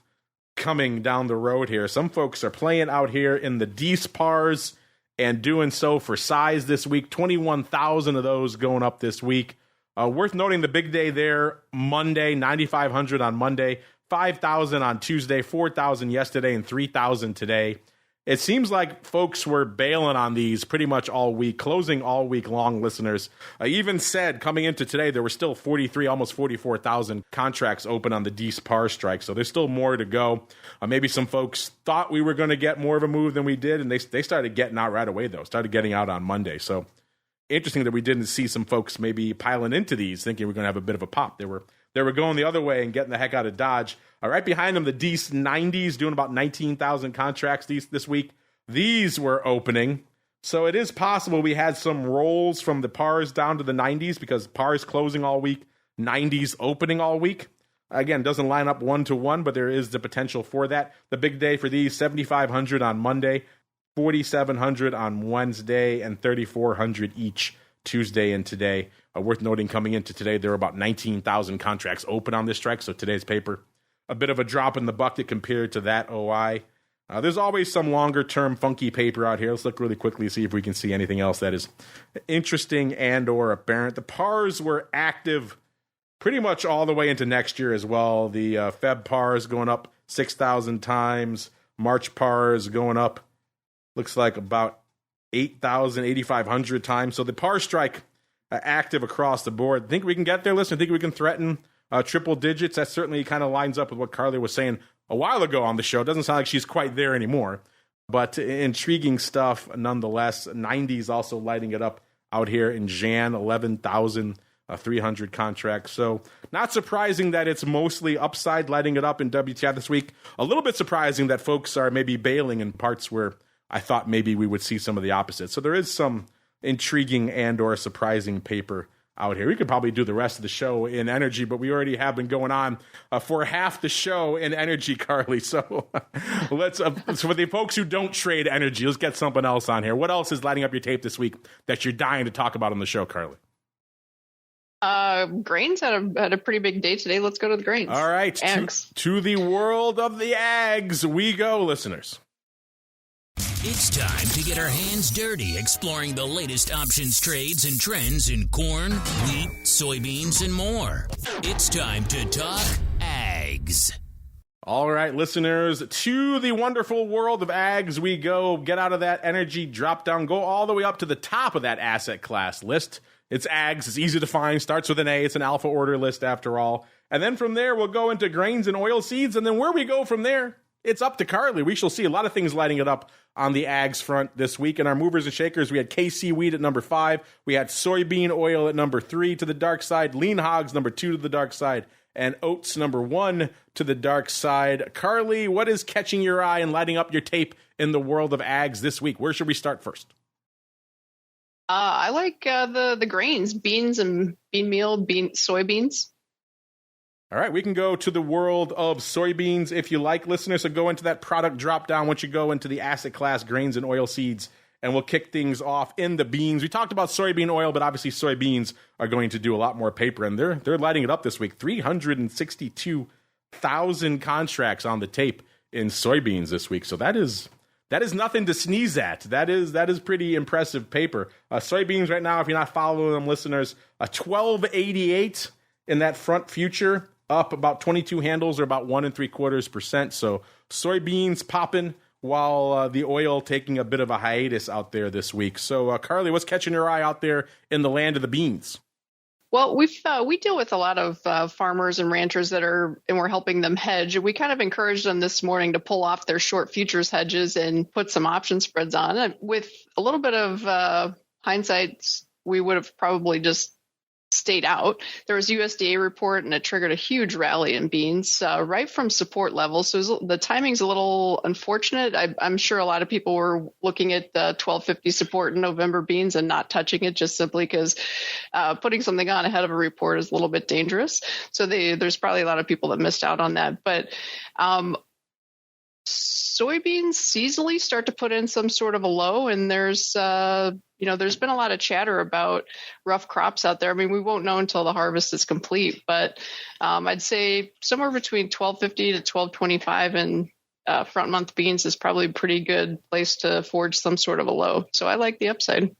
Speaker 2: coming down the road here. Some folks are playing out here in the D's pars and doing so for size this week. 21,000 of those going up this week. Worth noting the big day there, Monday, 9,500 on Monday, 5,000 on Tuesday, 4,000 yesterday, and 3,000 today. It seems like folks were bailing on these pretty much all week, closing all week long, listeners. I even said coming into today, there were still 43, almost 44,000 contracts open on the D's par strike. So there's still more to go. Maybe some folks thought we were going to get more of a move than we did, and they started getting out right away, though. Started getting out on Monday. So interesting that we didn't see some folks maybe piling into these, thinking we're going to have a bit of a pop. They were going the other way and getting the heck out of Dodge. Right behind them, the D's 90s doing about 19,000 contracts this week. These were opening. So it is possible we had some rolls from the pars down to the 90s because pars closing all week, 90s opening all week. Again, doesn't line up 1-to-1, but there is the potential for that. The big day for these, 7,500 on Monday, 4,700 on Wednesday, and 3,400 each Tuesday and today. Worth noting coming into today, there are about 19,000 contracts open on this strike. So today's paper, a bit of a drop in the bucket compared to that OI. There's always some longer-term funky paper out here. Let's look really quickly, see if we can see anything else that is interesting and or apparent. The pars were active pretty much all the way into next year as well. The Feb pars going up 6,000 times. March pars going up, looks like about 8,000, 8,500 times. So the par strike active across the board. Think we can get there, listen? Think we can threaten triple digits? That certainly kind of lines up with what Carley was saying a while ago on the show. It doesn't sound like she's quite there anymore, but intriguing stuff nonetheless. 90s also lighting it up out here in Jan, 11,300 contracts. So not surprising that it's mostly upside lighting it up in WTI this week. A little bit surprising that folks are maybe bailing in parts where I thought maybe we would see some of the opposite. So there is some intriguing and or surprising paper out here. We could probably do the rest of the show in energy, but we already have been going on for half the show in energy, Carley. So let's, so for the folks who don't trade energy, let's get something else on here. What else is lighting up your tape this week that you're dying to talk about on the show, Carley?
Speaker 3: Grains had a pretty big day today. Let's go to the grains.
Speaker 2: All right. To the world of the ags we go, listeners.
Speaker 1: It's time to get our hands dirty exploring the latest options, trades, and trends in corn, wheat, soybeans, and more. It's time to talk ags.
Speaker 2: All right, listeners, to the wonderful world of ags we go. Get out of that energy drop down. Go all the way up to the top of that asset class list. It's ags. It's easy to find. Starts with an A. It's an alpha order list after all. And then from there, we'll go into grains and oil seeds. And then where we go from there, it's up to Carley. We shall see a lot of things lighting it up on the ags front this week. In our movers and shakers, we had KC wheat at number 5. We had soybean oil at number 3 to the dark side. Lean hogs number 2 to the dark side. And oats number 1 to the dark side. Carley, what is catching your eye and lighting up your tape in the world of ags this week? Where should we start first?
Speaker 3: I like the grains, beans and bean meal, soybeans.
Speaker 2: All right, we can go to the world of soybeans if you like, listeners. So go into that product drop down once you go into the asset class grains and oil seeds and we'll kick things off in the beans. We talked about soybean oil, but obviously soybeans are going to do a lot more paper, and they're lighting it up this week. 362,000 contracts on the tape in soybeans this week. So that is nothing to sneeze at. That is pretty impressive paper. Soybeans right now, if you're not following them, listeners, a 1288 in that front future, up about 22 handles or about 1.75%. So soybeans popping, while the oil taking a bit of a hiatus out there this week. So, Carley, what's catching your eye out there in the land of the beans?
Speaker 3: Well, we deal with a lot of farmers and ranchers and we're helping them hedge. We kind of encouraged them this morning to pull off their short futures hedges and put some option spreads on. And with a little bit of hindsight, we would have probably just stayed out. There was a USDA report and it triggered a huge rally in beans right from support levels. So the timing's a little unfortunate. I'm sure a lot of people were looking at the 1250 support in November beans and not touching it just simply because putting something on ahead of a report is a little bit dangerous. So there's probably a lot of people that missed out on that. But soybeans seasonally start to put in some sort of a low, and there's been a lot of chatter about rough crops out there. I mean, we won't know until the harvest is complete, but I'd say somewhere between 1250 to 1225 and front month beans is probably a pretty good place to forge some sort of a low. So I like the upside.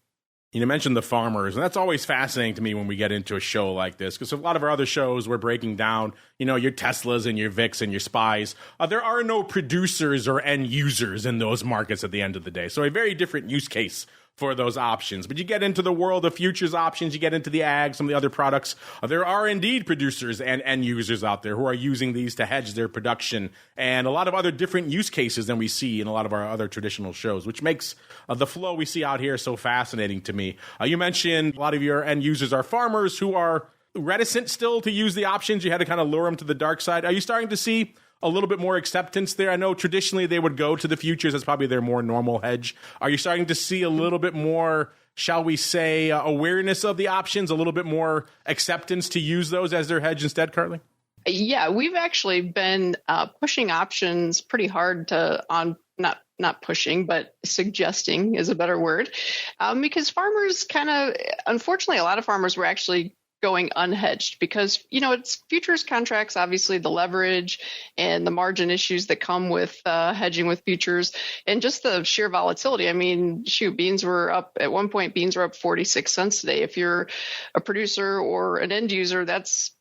Speaker 2: You mentioned the farmers, and that's always fascinating to me when we get into a show like this, because a lot of our other shows, we're breaking down, your Teslas and your VIX and your SPYs. There are no producers or end users in those markets at the end of the day. So a very different use case for those options. But you get into the world of futures options, you get into the ag, some of the other products. There are indeed producers and end users out there who are using these to hedge their production, and a lot of other different use cases than we see in a lot of our other traditional shows, which makes the flow we see out here so fascinating to me. You mentioned a lot of your end users are farmers who are reticent still to use the options. You had to kind of lure them to the dark side. Are you starting to see a little bit more acceptance there? I know traditionally they would go to the futures. That's probably their more normal hedge. Are you starting to see a little bit more, shall we say, awareness of the options, a little bit more acceptance to use those as their hedge instead, Carley?
Speaker 3: Yeah, we've actually been pushing options pretty hard not pushing, but suggesting is a better word, because farmers unfortunately, a lot of farmers were actually going unhedged because, it's futures contracts, obviously the leverage and the margin issues that come with hedging with futures and just the sheer volatility. I mean, beans were up at one point, 46 cents today. If you're a producer or an end user, that's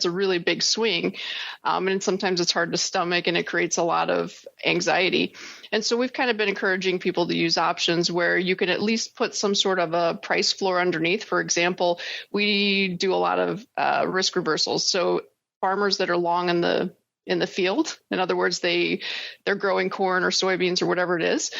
Speaker 3: a really big swing. And sometimes it's hard to stomach and it creates a lot of anxiety. And so we've kind of been encouraging people to use options where you can at least put some sort of a price floor underneath. For example, we do a lot of risk reversals. So farmers that are long in the field, in other words, they're growing corn or soybeans or whatever it is,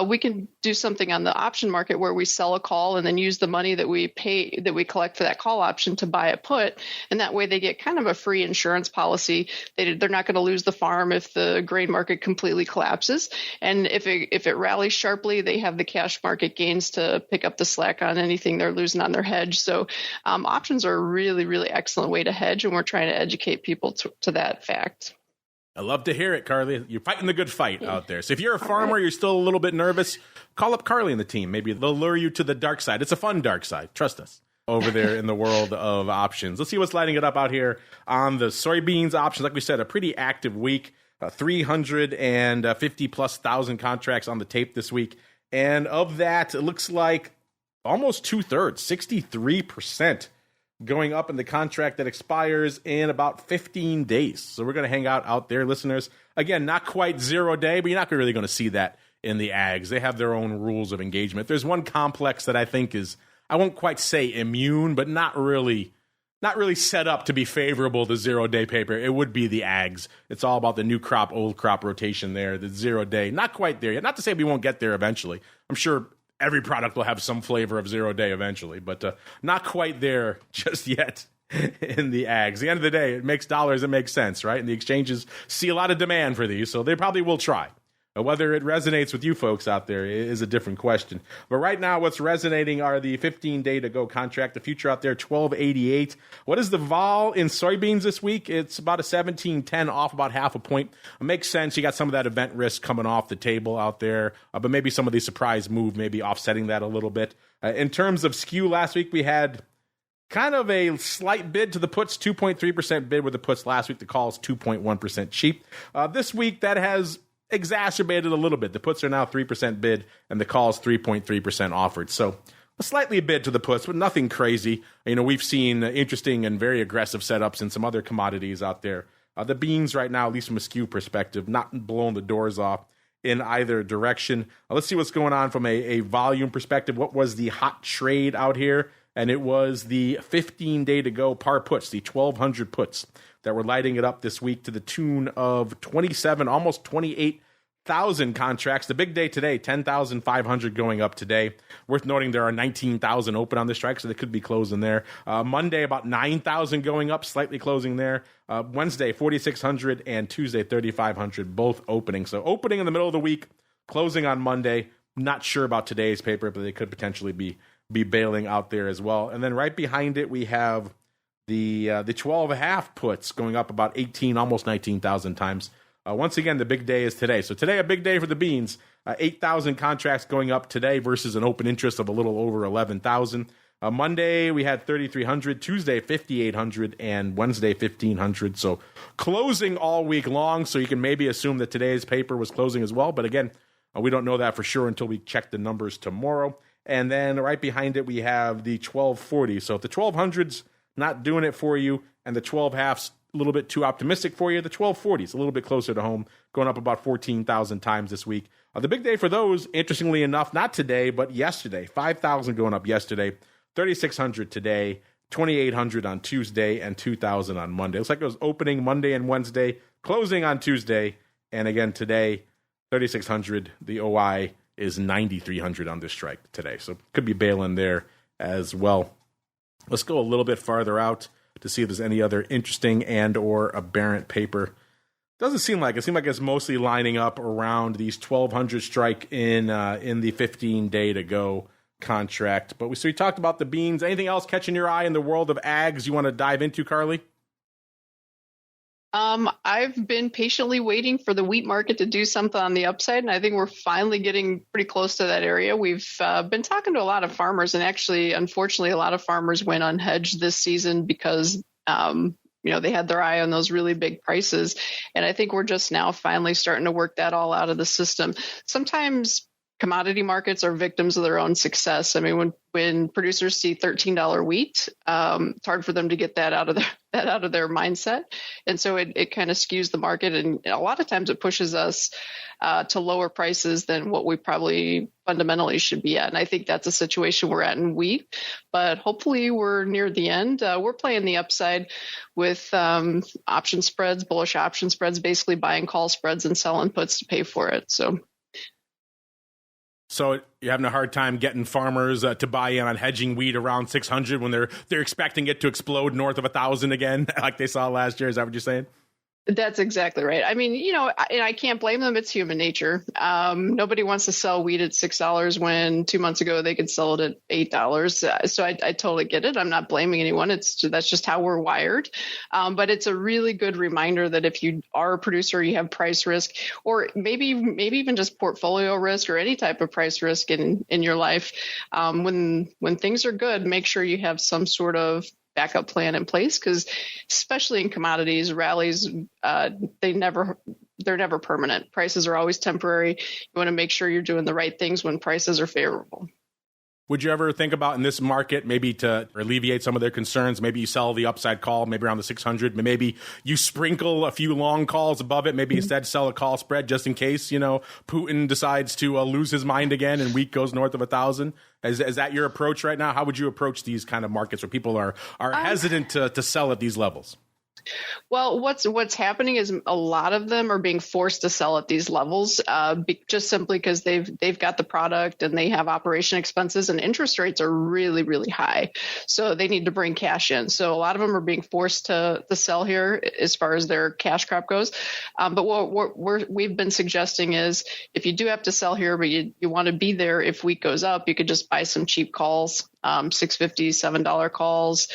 Speaker 3: we can do something on the option market where we sell a call and then use the money that we collect for that call option to buy a put. And that way they get kind of a free insurance policy. They're not going to lose the farm if the grain market completely collapses. And if it rallies sharply, they have the cash market gains to pick up the slack on anything they're losing on their hedge. So options are a really, really excellent way to hedge. And we're trying to educate people to that fact.
Speaker 2: I love to hear it, Carley. You're fighting the good fight out there. So if you're a farmer, you're still a little bit nervous, call up Carley and the team. Maybe they'll lure you to the dark side. It's a fun dark side. Trust us. Over there in the world of options. Let's see what's lighting it up out here on the soybeans options. Like we said, a pretty active week. 350 plus thousand contracts on the tape this week. And of that, it looks like almost 2/3, 63%. Going up in the contract that expires in about 15 days. So we're going to hang out there, listeners. Again, not quite 0 day, but you're not really going to see that in the ags. They have their own rules of engagement. There's one complex that I think is, I won't quite say immune, but not really set up to be favorable to 0 day paper. It would be the ags. It's all about the new crop, old crop rotation there, the 0 day. Not quite there yet. Not to say we won't get there eventually. I'm sure every product will have some flavor of 0 day eventually, but not quite there just yet in the ags. At the end of the day, it makes dollars, it makes sense, right? And the exchanges see a lot of demand for these, so they probably will try. Whether it resonates with you folks out there is a different question. But right now, what's resonating are the 15-day to go contract. The future out there, 1288. What is the vol in soybeans this week? It's about a 17.10, off about half a point. It makes sense. You got some of that event risk coming off the table out there, but maybe some of the surprise move maybe offsetting that a little bit. In terms of skew, last week we had kind of a slight bid to the puts, 2.3% bid with the puts last week. The calls 2.1% cheap. This week that has exacerbated a little bit. The puts are now 3% bid and the calls 3.3% offered. So a slightly bid to the puts, but nothing crazy. We've seen interesting and very aggressive setups in some other commodities out there. The beans right now, at least from a skew perspective, not blowing the doors off in either direction. Let's see what's going on from a volume perspective. What was the hot trade out here? And it was the 15-day to go par puts, the 1,200 puts that were lighting it up this week to the tune of 27, almost 28,000 contracts. The big day today, 10,500 going up today. Worth noting there are 19,000 open on the strike, so they could be closing there. Monday, about 9,000 going up, slightly closing there. Wednesday, 4,600, and Tuesday, 3,500, both opening. So opening in the middle of the week, closing on Monday. Not sure about today's paper, but they could potentially be bailing out there as well. And then right behind it, we have the 12.5 puts going up about 18, almost 19,000 times. Once again, the big day is today. So today, a big day for the beans. 8,000 contracts going up today versus an open interest of a little over 11,000. Monday, we had 3,300. Tuesday, 5,800. And Wednesday, 1,500. So closing all week long. So you can maybe assume that today's paper was closing as well. But again, we don't know that for sure until we check the numbers tomorrow. And then right behind it, we have the 1240. So if the 1200's not doing it for you and the 12.5's a little bit too optimistic for you, the 1240's a little bit closer to home, going up about 14,000 times this week. The big day for those, interestingly enough, not today, but yesterday. 5,000 going up yesterday, 3,600 today, 2,800 on Tuesday, and 2,000 on Monday. Looks like it was opening Monday and Wednesday, closing on Tuesday, and again today, 3,600. The OI is 9,300 on this strike today. So could be bailing there as well. Let's go a little bit farther out to see if there's any other interesting and or aberrant paper. Doesn't seem like it. Seems like it's mostly lining up around these 1,200 strike in the 15-day to go contract. But we talked about the beans. Anything else catching your eye in the world of ags you want to dive into, Carley?
Speaker 3: I've been patiently waiting for the wheat market to do something on the upside, and I think we're finally getting pretty close to that area. We've been talking to a lot of farmers, and actually, unfortunately, a lot of farmers went unhedged this season because, they had their eye on those really big prices. And I think we're just now finally starting to work that all out of the system. Sometimes commodity markets are victims of their own success. I mean, when producers see $13 wheat, it's hard for them to get that out of their mindset, and so it kind of skews the market. And a lot of times it pushes us to lower prices than what we probably fundamentally should be at. And I think that's a situation we're at in wheat. But hopefully we're near the end. We're playing the upside with option spreads, bullish option spreads, basically buying call spreads and selling puts to pay for it.
Speaker 2: So you're having a hard time getting farmers to buy in on hedging wheat around 600 when they're expecting it to explode north of 1,000 again, like they saw last year. Is that what you're saying?
Speaker 3: That's exactly right. I mean, and I can't blame them. It's human nature. Nobody wants to sell wheat at $6 when 2 months ago they could sell it at $8. So I totally get it. I'm not blaming anyone. That's just how we're wired. But it's a really good reminder that if you are a producer, you have price risk, or maybe even just portfolio risk or any type of price risk in your life. When things are good, make sure you have some sort of backup plan in place, because especially in commodities, rallies, they're never permanent. Prices are always temporary. You want to make sure you're doing the right things when prices are favorable.
Speaker 2: Would you ever think about in this market, maybe to alleviate some of their concerns, maybe you sell the upside call, maybe around the 600, maybe you sprinkle a few long calls above it, maybe instead sell a call spread just in case, Putin decides to lose his mind again and wheat goes north of 1,000? Is that your approach right now? How would you approach these kind of markets where people are hesitant to sell at these levels?
Speaker 3: Well, what's happening is a lot of them are being forced to sell at these levels, just simply because they've got the product and they have operation expenses, and interest rates are really, really high. So they need to bring cash in. So a lot of them are being forced to sell here as far as their cash crop goes. But what we've been suggesting is, if you do have to sell here, but you want to be there if wheat goes up, you could just buy some cheap calls, $6.50, $7 calls,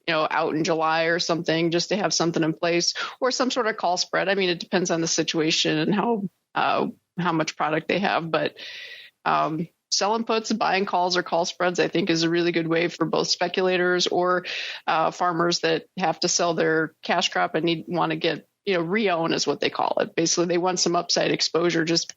Speaker 3: out in July or something, just to have something in place, or some sort of call spread. I mean, it depends on the situation and how much product they have, but selling puts, buying calls or call spreads, I think, is a really good way for both speculators or farmers that have to sell their cash crop and want to get, re-own is what they call it. Basically, they want some upside exposure just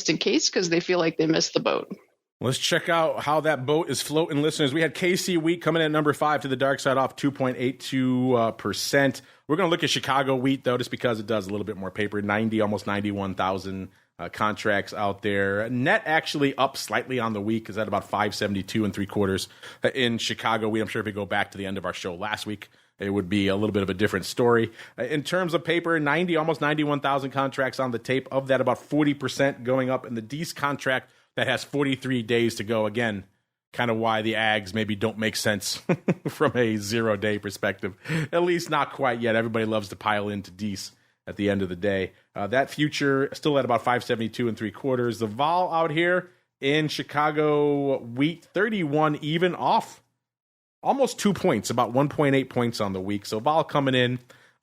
Speaker 3: in case, because they feel like they missed the boat.
Speaker 2: Let's check out how that boat is floating, listeners. We had KC wheat coming in at number 5 to the dark side, off 2.82%. We're going to look at Chicago wheat, though, just because it does a little bit more paper. Almost 91,000 contracts out there. Net actually up slightly on the week, is at about 572 3/4 in Chicago wheat. I'm sure if we go back to the end of our show last week, it would be a little bit of a different story. In terms of paper, almost 91,000 contracts on the tape. Of that, about 40% going up in the Dees contract that has 43 days to go. Again, kind of why the ags maybe don't make sense from a 0-day perspective. At least not quite yet. Everybody loves to pile into Dees at the end of the day. That future still at about 572 3/4. The vol out here in Chicago wheat, 31 even, off almost 2 points, about 1.8 points on the week. So vol coming in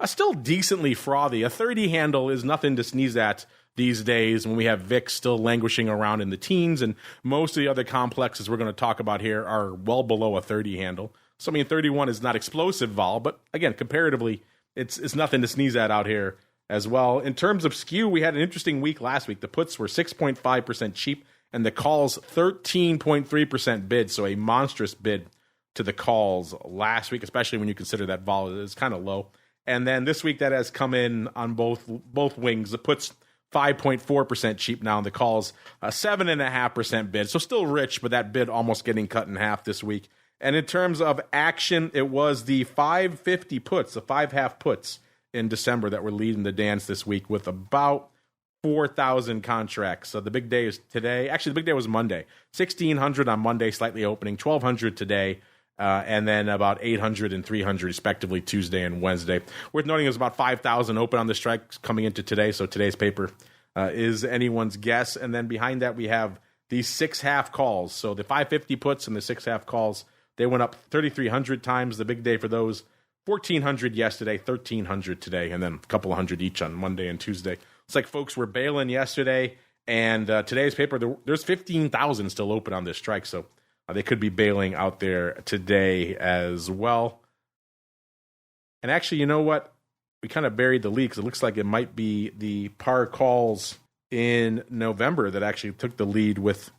Speaker 2: still decently frothy. A 30 handle is nothing to sneeze at these days, when we have VIX still languishing around in the teens, and most of the other complexes we're going to talk about here are well below a 30 handle. So, 31 is not explosive vol, but again, comparatively, it's nothing to sneeze at out here as well. In terms of skew, we had an interesting week last week. The puts were 6.5% cheap, and the calls 13.3% bid, so a monstrous bid to the calls last week, especially when you consider that vol is kind of low. And then this week, that has come in on both wings. The puts 5.4% cheap now, and the calls 7.5% bid. So still rich, but that bid almost getting cut in half this week. And in terms of action, it was the 550 puts, the 5.5 puts in December that were leading the dance this week, with about 4,000 contracts. So the big day is today. Actually, the big day was Monday. 1,600 on Monday, slightly opening. 1,200 today. And then about 800 and 300 respectively Tuesday and Wednesday. Worth noting, it was about 5,000 open on the strike coming into today, so today's paper is anyone's guess. And then behind that, we have these 6.5 calls. So the 550 puts and the 6.5 calls, they went up 3,300 times. The big day for those, 1,400 yesterday, 1,300 today, and then a couple of hundred each on Monday and Tuesday. It's like folks were bailing yesterday, and today's paper, there's 15,000 still open on this strike, so they could be bailing out there today as well. And actually, you know what? We kind of buried the lead, because it looks like it might be the par calls in November that actually took the lead with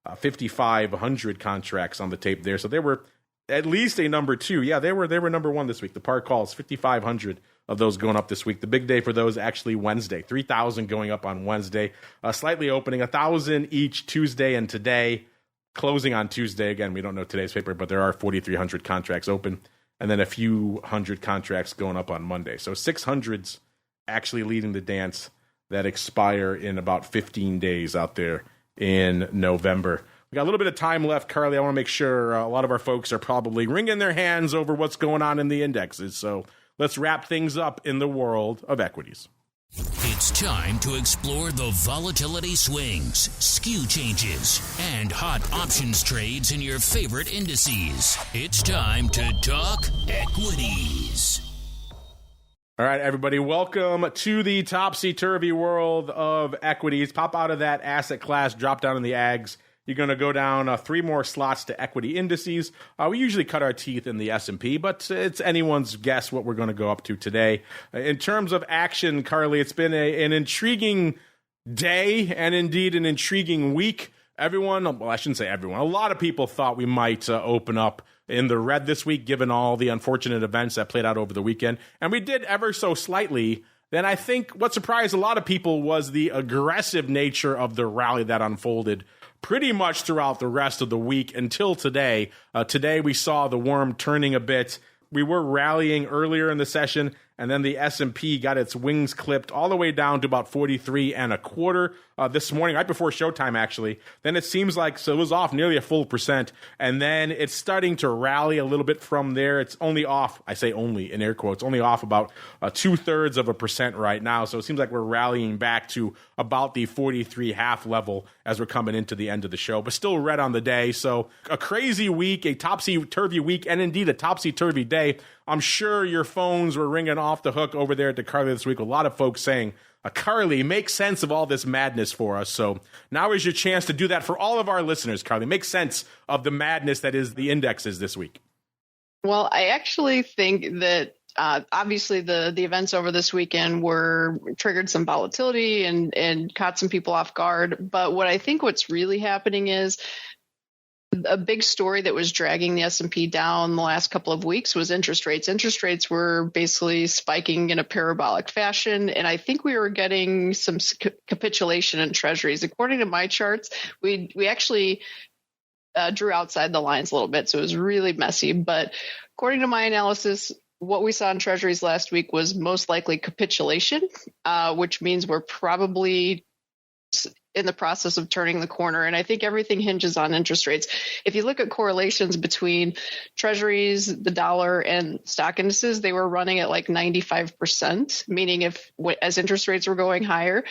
Speaker 2: 5,500 contracts on the tape there. So they were at least a number 2. Yeah, they were number 1 this week. The par calls, 5,500 of those going up this week. The big day for those actually Wednesday. 3,000 going up on Wednesday. Slightly opening, 1,000 each Tuesday and today. Closing on Tuesday, again, we don't know today's paper, but there are 4,300 contracts open, and then a few hundred contracts going up on Monday. So 600s actually leading the dance that expire in about 15 days out there in November. We got a little bit of time left, Carley. I want to make sure a lot of our folks are probably wringing their hands over what's going on in the indexes. So let's wrap things up in the world of equities.
Speaker 1: It's time to explore the volatility swings, skew changes, and hot options trades in your favorite indices. It's time to talk equities.
Speaker 2: All right, everybody, welcome to the topsy-turvy world of equities. Pop out of that asset class, drop down in the ags. You're going to go down 3 more slots to equity indices. We usually cut our teeth in the S&P, but it's anyone's guess what we're going to go up to today. In terms of action, Carley, it's been an intriguing day and indeed an intriguing week. Everyone, well, I shouldn't say everyone, a lot of people thought we might open up in the red this week, given all the unfortunate events that played out over the weekend. And we did ever so slightly. Then I think what surprised a lot of people was the aggressive nature of the rally that unfolded pretty much throughout the rest of the week until today. Today we saw the worm turning a bit. We were rallying earlier in the session, And then the S&P got its wings clipped all the way down to about 43.25 this morning, right before showtime, actually. Then it seems like, so it was off nearly a full percent. And then it's starting to rally a little bit from there. It's only off, I say only in air quotes, only off about 2/3% right now. So it seems like we're rallying back to about the 43.5 level as we're coming into the end of the show, but still red on the day. So a crazy week, a topsy-turvy week, and indeed a topsy-turvy day. I'm sure your phones were ringing off the hook over there at DeCarley this week. A lot of folks saying, Carley, make sense of all this madness for us. So now is your chance to do that for all of our listeners, Carley. Make sense of the madness that is the indexes this week.
Speaker 3: Well, I actually think that obviously the events over this weekend triggered some volatility and caught some people off guard. But what's really happening is a big story that was dragging the S&P down the last couple of weeks was interest rates. Interest rates were basically spiking in a parabolic fashion, and I think we were getting some capitulation in treasuries. According to my charts, we actually drew outside the lines a little bit, so it was really messy. But according to my analysis, what we saw in treasuries last week was most likely capitulation, which means we're probably in the process of turning the corner. And I think everything hinges on interest rates. If you look at correlations between treasuries, the dollar, and stock indices, they were running at like 95%, meaning as interest rates were going higher,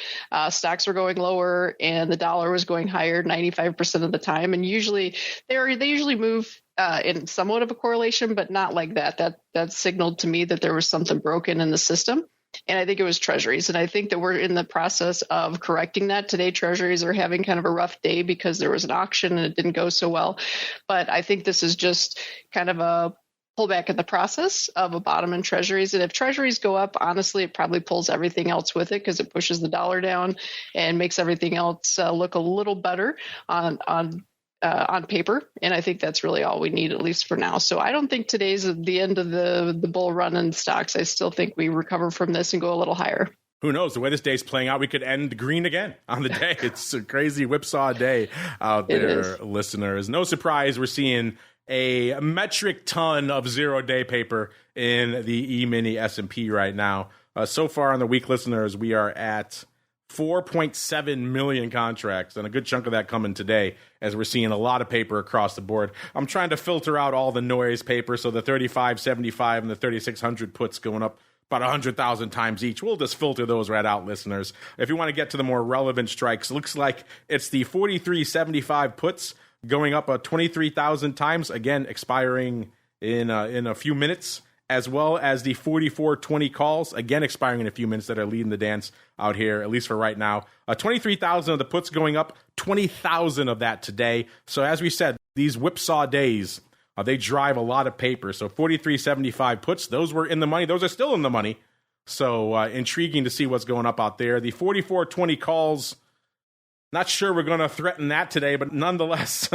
Speaker 3: stocks were going lower and the dollar was going higher 95% of the time. And usually they usually move in somewhat of a correlation, but not like that. That signaled to me that there was something broken in the system. And I think it was treasuries. And I think that we're in the process of correcting that. Today, treasuries are having kind of a rough day because there was an auction and it didn't go so well. But I think this is just kind of a pullback in the process of a bottom in treasuries. And if treasuries go up, honestly, it probably pulls everything else with it because it pushes the dollar down and makes everything else look a little better on paper. And I think that's really all we need, at least for now. So I don't think today's the end of the bull run in stocks. I still think we recover from this and go a little higher.
Speaker 2: Who knows? The way this day's playing out, we could end green again on the day. It's a crazy whipsaw day out there, listeners. No surprise, we're seeing a metric ton of zero-day paper in the E-mini S&P right now. So far on the week, listeners, we are at 4.7 million contracts, and a good chunk of that coming today as we're seeing a lot of paper across the board. I'm trying to filter out all the noise paper, so the 3575 and the 3600 puts going up about 100,000 times each. We'll just filter those right out, listeners. If you want to get to the more relevant strikes, looks like it's the 4375 puts going up 23,000 times, again expiring in a few minutes, as well as the 4420 calls, again expiring in a few minutes, that are leading the dance out here, at least for right now. 23,000 of the puts going up, 20,000 of that today. So as we said, these whipsaw days, they drive a lot of paper. So 4375 puts, those were in the money. Those are still in the money. So intriguing to see what's going up out there. The 4420 calls, not sure we're going to threaten that today, but nonetheless,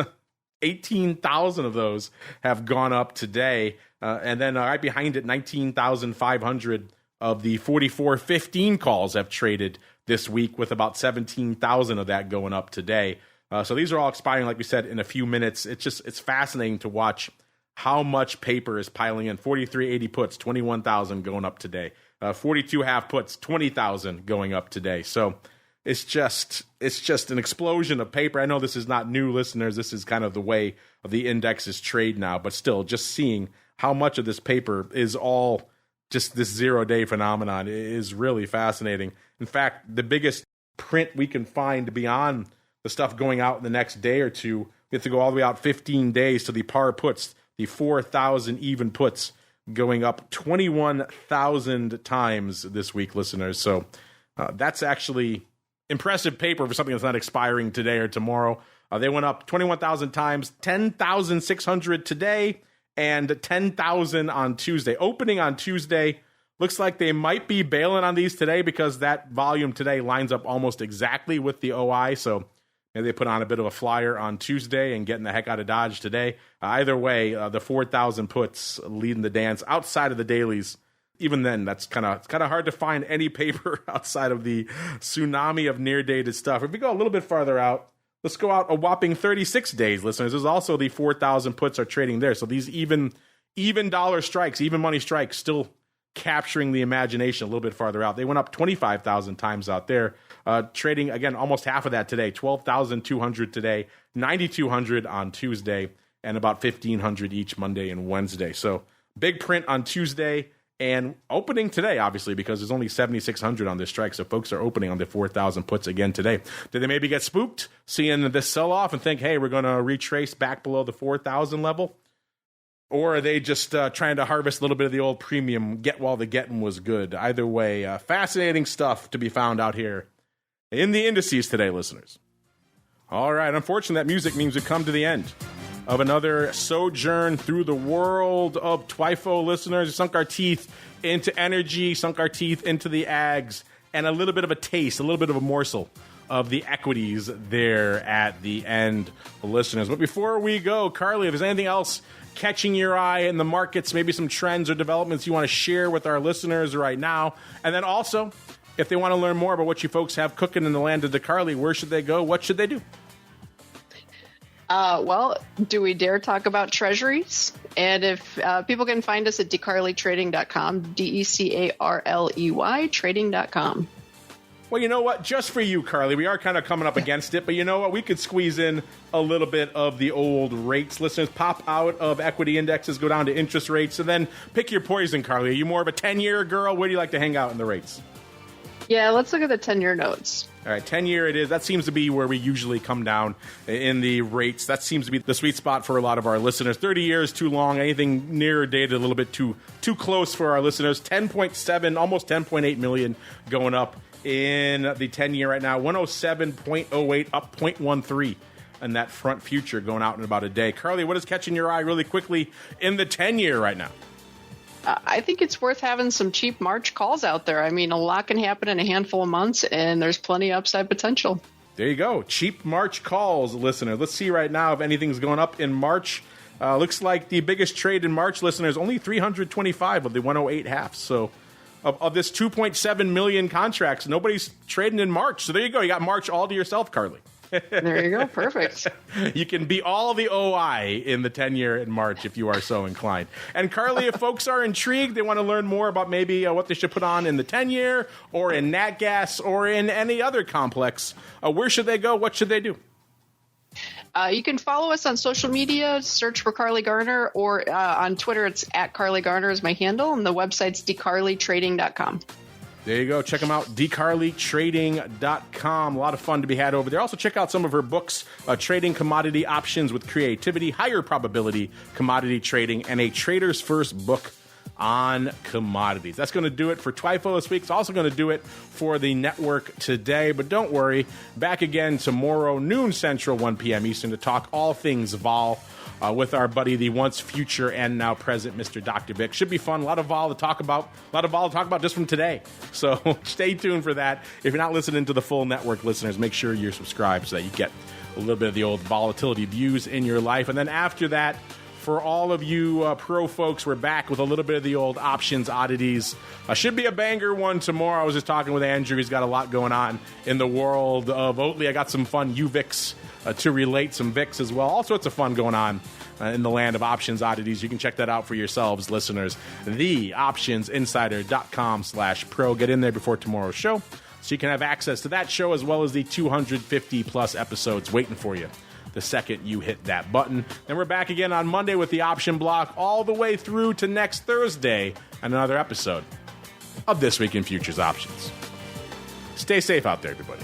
Speaker 2: 18,000 of those have gone up today. And then right behind it, 19,500 of the 4415 calls have traded this week, with about 17,000 of that going up today. So these are all expiring, like we said, in a few minutes. It's fascinating to watch how much paper is piling in. 4380 puts, 21,000 going up today. 42 half puts, 20,000 going up today. So it's just an explosion of paper. I know this is not new, listeners. This is kind of the way of the indexes trade now, but still, just seeing how much of this paper is all just this zero-day phenomenon is really fascinating. In fact, the biggest print we can find beyond the stuff going out in the next day or two, we have to go all the way out 15 days to the par puts, the 4,000 even puts, going up 21,000 times this week, listeners. So that's actually impressive paper for something that's not expiring today or tomorrow. They went up 21,000 times, 10,600 today, and 10,000 on Tuesday. Opening on Tuesday, looks like they might be bailing on these today because that volume today lines up almost exactly with the OI. So maybe they put on a bit of a flyer on Tuesday and getting the heck out of Dodge today. Either way, the 4,000 puts leading the dance outside of the dailies. Even then, it's kind of hard to find any paper outside of the tsunami of near-dated stuff. If we go a little bit farther out, let's go out a whopping 36 days, listeners. There's also the 4,000 puts are trading there. So these even dollar strikes, even money strikes, still capturing the imagination a little bit farther out. They went up 25,000 times out there, trading, again, almost half of that today, 12,200 today, 9,200 on Tuesday, and about 1,500 each Monday and Wednesday. So big print on Tuesday and opening today, obviously, because there's only 7,600 on this strike. So folks are opening on the 4,000 puts again today. Did they maybe get spooked seeing this sell-off and think, hey, we're going to retrace back below the 4,000 level? Or are they just trying to harvest a little bit of the old premium, get while the getting was good? Either way, fascinating stuff to be found out here in the indices today, listeners. All right, unfortunately, that music means we've come to the end of another sojourn through the world of TWIFO, listeners. We sunk our teeth into energy, sunk our teeth into the ags, and a little bit of a taste, a little bit of a morsel of the equities there at the end, listeners. But before we go, Carley, if there's anything else catching your eye in the markets, maybe some trends or developments you want to share with our listeners right now, and then also, if they want to learn more about what you folks have cooking in the land of DeCarley, where should they go? What should they do?
Speaker 3: Well, do we dare talk about treasuries? And if people can find us at DeCarleyTrading.com, DECARLEY trading.com.
Speaker 2: Well, you know what? Just for you, Carley, we are kind of coming up against it, but you know what? We could squeeze in a little bit of the old rates. Listeners, pop out of equity indexes, go down to interest rates, and then pick your poison, Carley. Are you more of a 10-year girl? Where do you like to hang out in the rates?
Speaker 3: Yeah, let's look at the 10-year notes.
Speaker 2: All right, 10-year it is. That seems to be where we usually come down in the rates. That seems to be the sweet spot for a lot of our listeners. 30 years, too long. Anything near dated, a little bit too close for our listeners. 10.7, almost 10.8 million going up in the 10-year right now. 107.08, up 0.13. And that front future going out in about a day. Carley, what is catching your eye really quickly in the 10-year right now?
Speaker 3: I think it's worth having some cheap March calls out there. I mean, a lot can happen in a handful of months, and there's plenty of upside potential.
Speaker 2: There you go. Cheap March calls, listener. Let's see right now if anything's going up in March. Looks like the biggest trade in March, listeners, only 325 of the 108 halves. So of this 2.7 million contracts, nobody's trading in March. So there you go. You got March all to yourself, Carley.
Speaker 3: There you go. Perfect.
Speaker 2: You can be all the OI in the 10-year in March if you are so inclined. And Carley, if folks are intrigued, they want to learn more about maybe what they should put on in the 10-year or in nat gas or in any other complex, where should they go? What should they do?
Speaker 3: You can follow us on social media, search for Carley Garner, or on Twitter, it's at Carley Garner is my handle, and the website's DeCarleyTrading.com.
Speaker 2: There you go. Check them out, DeCarleyTrading.com. A lot of fun to be had over there. Also, check out some of her books, Trading Commodity Options with Creativity, Higher Probability Commodity Trading, and a Trader's First book on commodities. That's going to do it for TWIFO this week. It's also going to do it for the network today. But don't worry, back again tomorrow, noon Central, 1 p.m. Eastern, to talk all things vol. With our buddy, the once future and now present Mr. Dr. Vic. Should be fun. A lot of vol to talk about. Just from today. So stay tuned for that. If you're not listening to the full network, listeners, make sure you're subscribed so that you get a little bit of the old volatility views in your life. And then after that, for all of you pro folks, we're back with a little bit of the old options oddities. Should be a banger one tomorrow. I was just talking with Andrew. He's got a lot going on in the world of Oatly. I got some fun UVIX to relate, some VIX as well. All sorts of fun going on in the land of options oddities. You can check that out for yourselves, listeners. TheOptionsInsider.com/pro. Get in there before tomorrow's show so you can have access to that show as well as the 250-plus episodes waiting for you the second you hit that button. Then we're back again on Monday with the option block all the way through to next Thursday and another episode of This Week in Futures Options. Stay safe out there, everybody.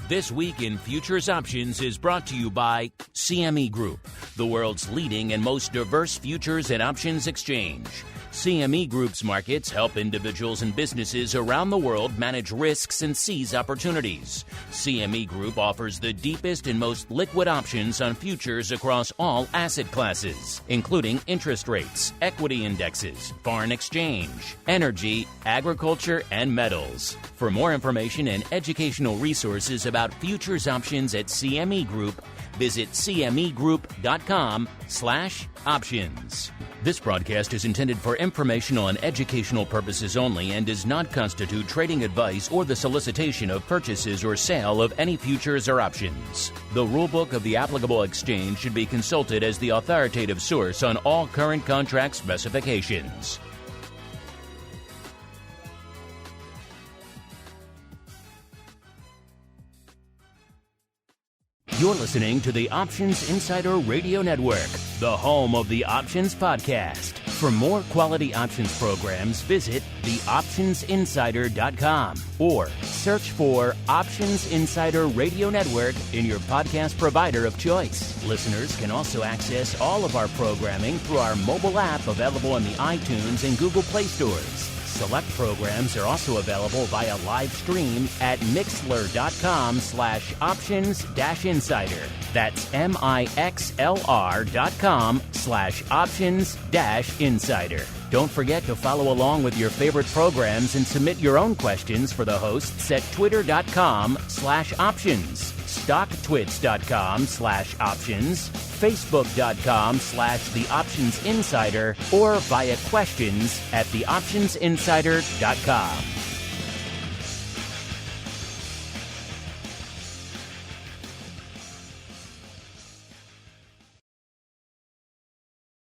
Speaker 1: This Week in Futures Options is brought to you by CME Group, the world's leading and most diverse futures and options exchange. CME Group's markets help individuals and businesses around the world manage risks and seize opportunities. CME Group offers the deepest and most liquid options on futures across all asset classes, including interest rates, equity indexes, foreign exchange, energy, agriculture, and metals. For more information and educational resources about futures options at CME Group, visit cmegroup.com/options. This broadcast is intended for informational and educational purposes only and does not constitute trading advice or the solicitation of purchases or sale of any futures or options. The rulebook of the applicable exchange should be consulted as the authoritative source on all current contract specifications. You're listening to the Options Insider Radio Network, the home of the Options Podcast. For more quality options programs, visit theoptionsinsider.com or search for Options Insider Radio Network in your podcast provider of choice. Listeners can also access all of our programming through our mobile app available in the iTunes and Google Play stores. Select programs are also available via live stream at mixlr.com/options-insider. That's mixlr.com/options-insider. Don't forget to follow along with your favorite programs and submit your own questions for the hosts at twitter.com/options, stocktwits.com/options, facebook.com/theoptionsinsider, or via questions at theoptionsinsider.com.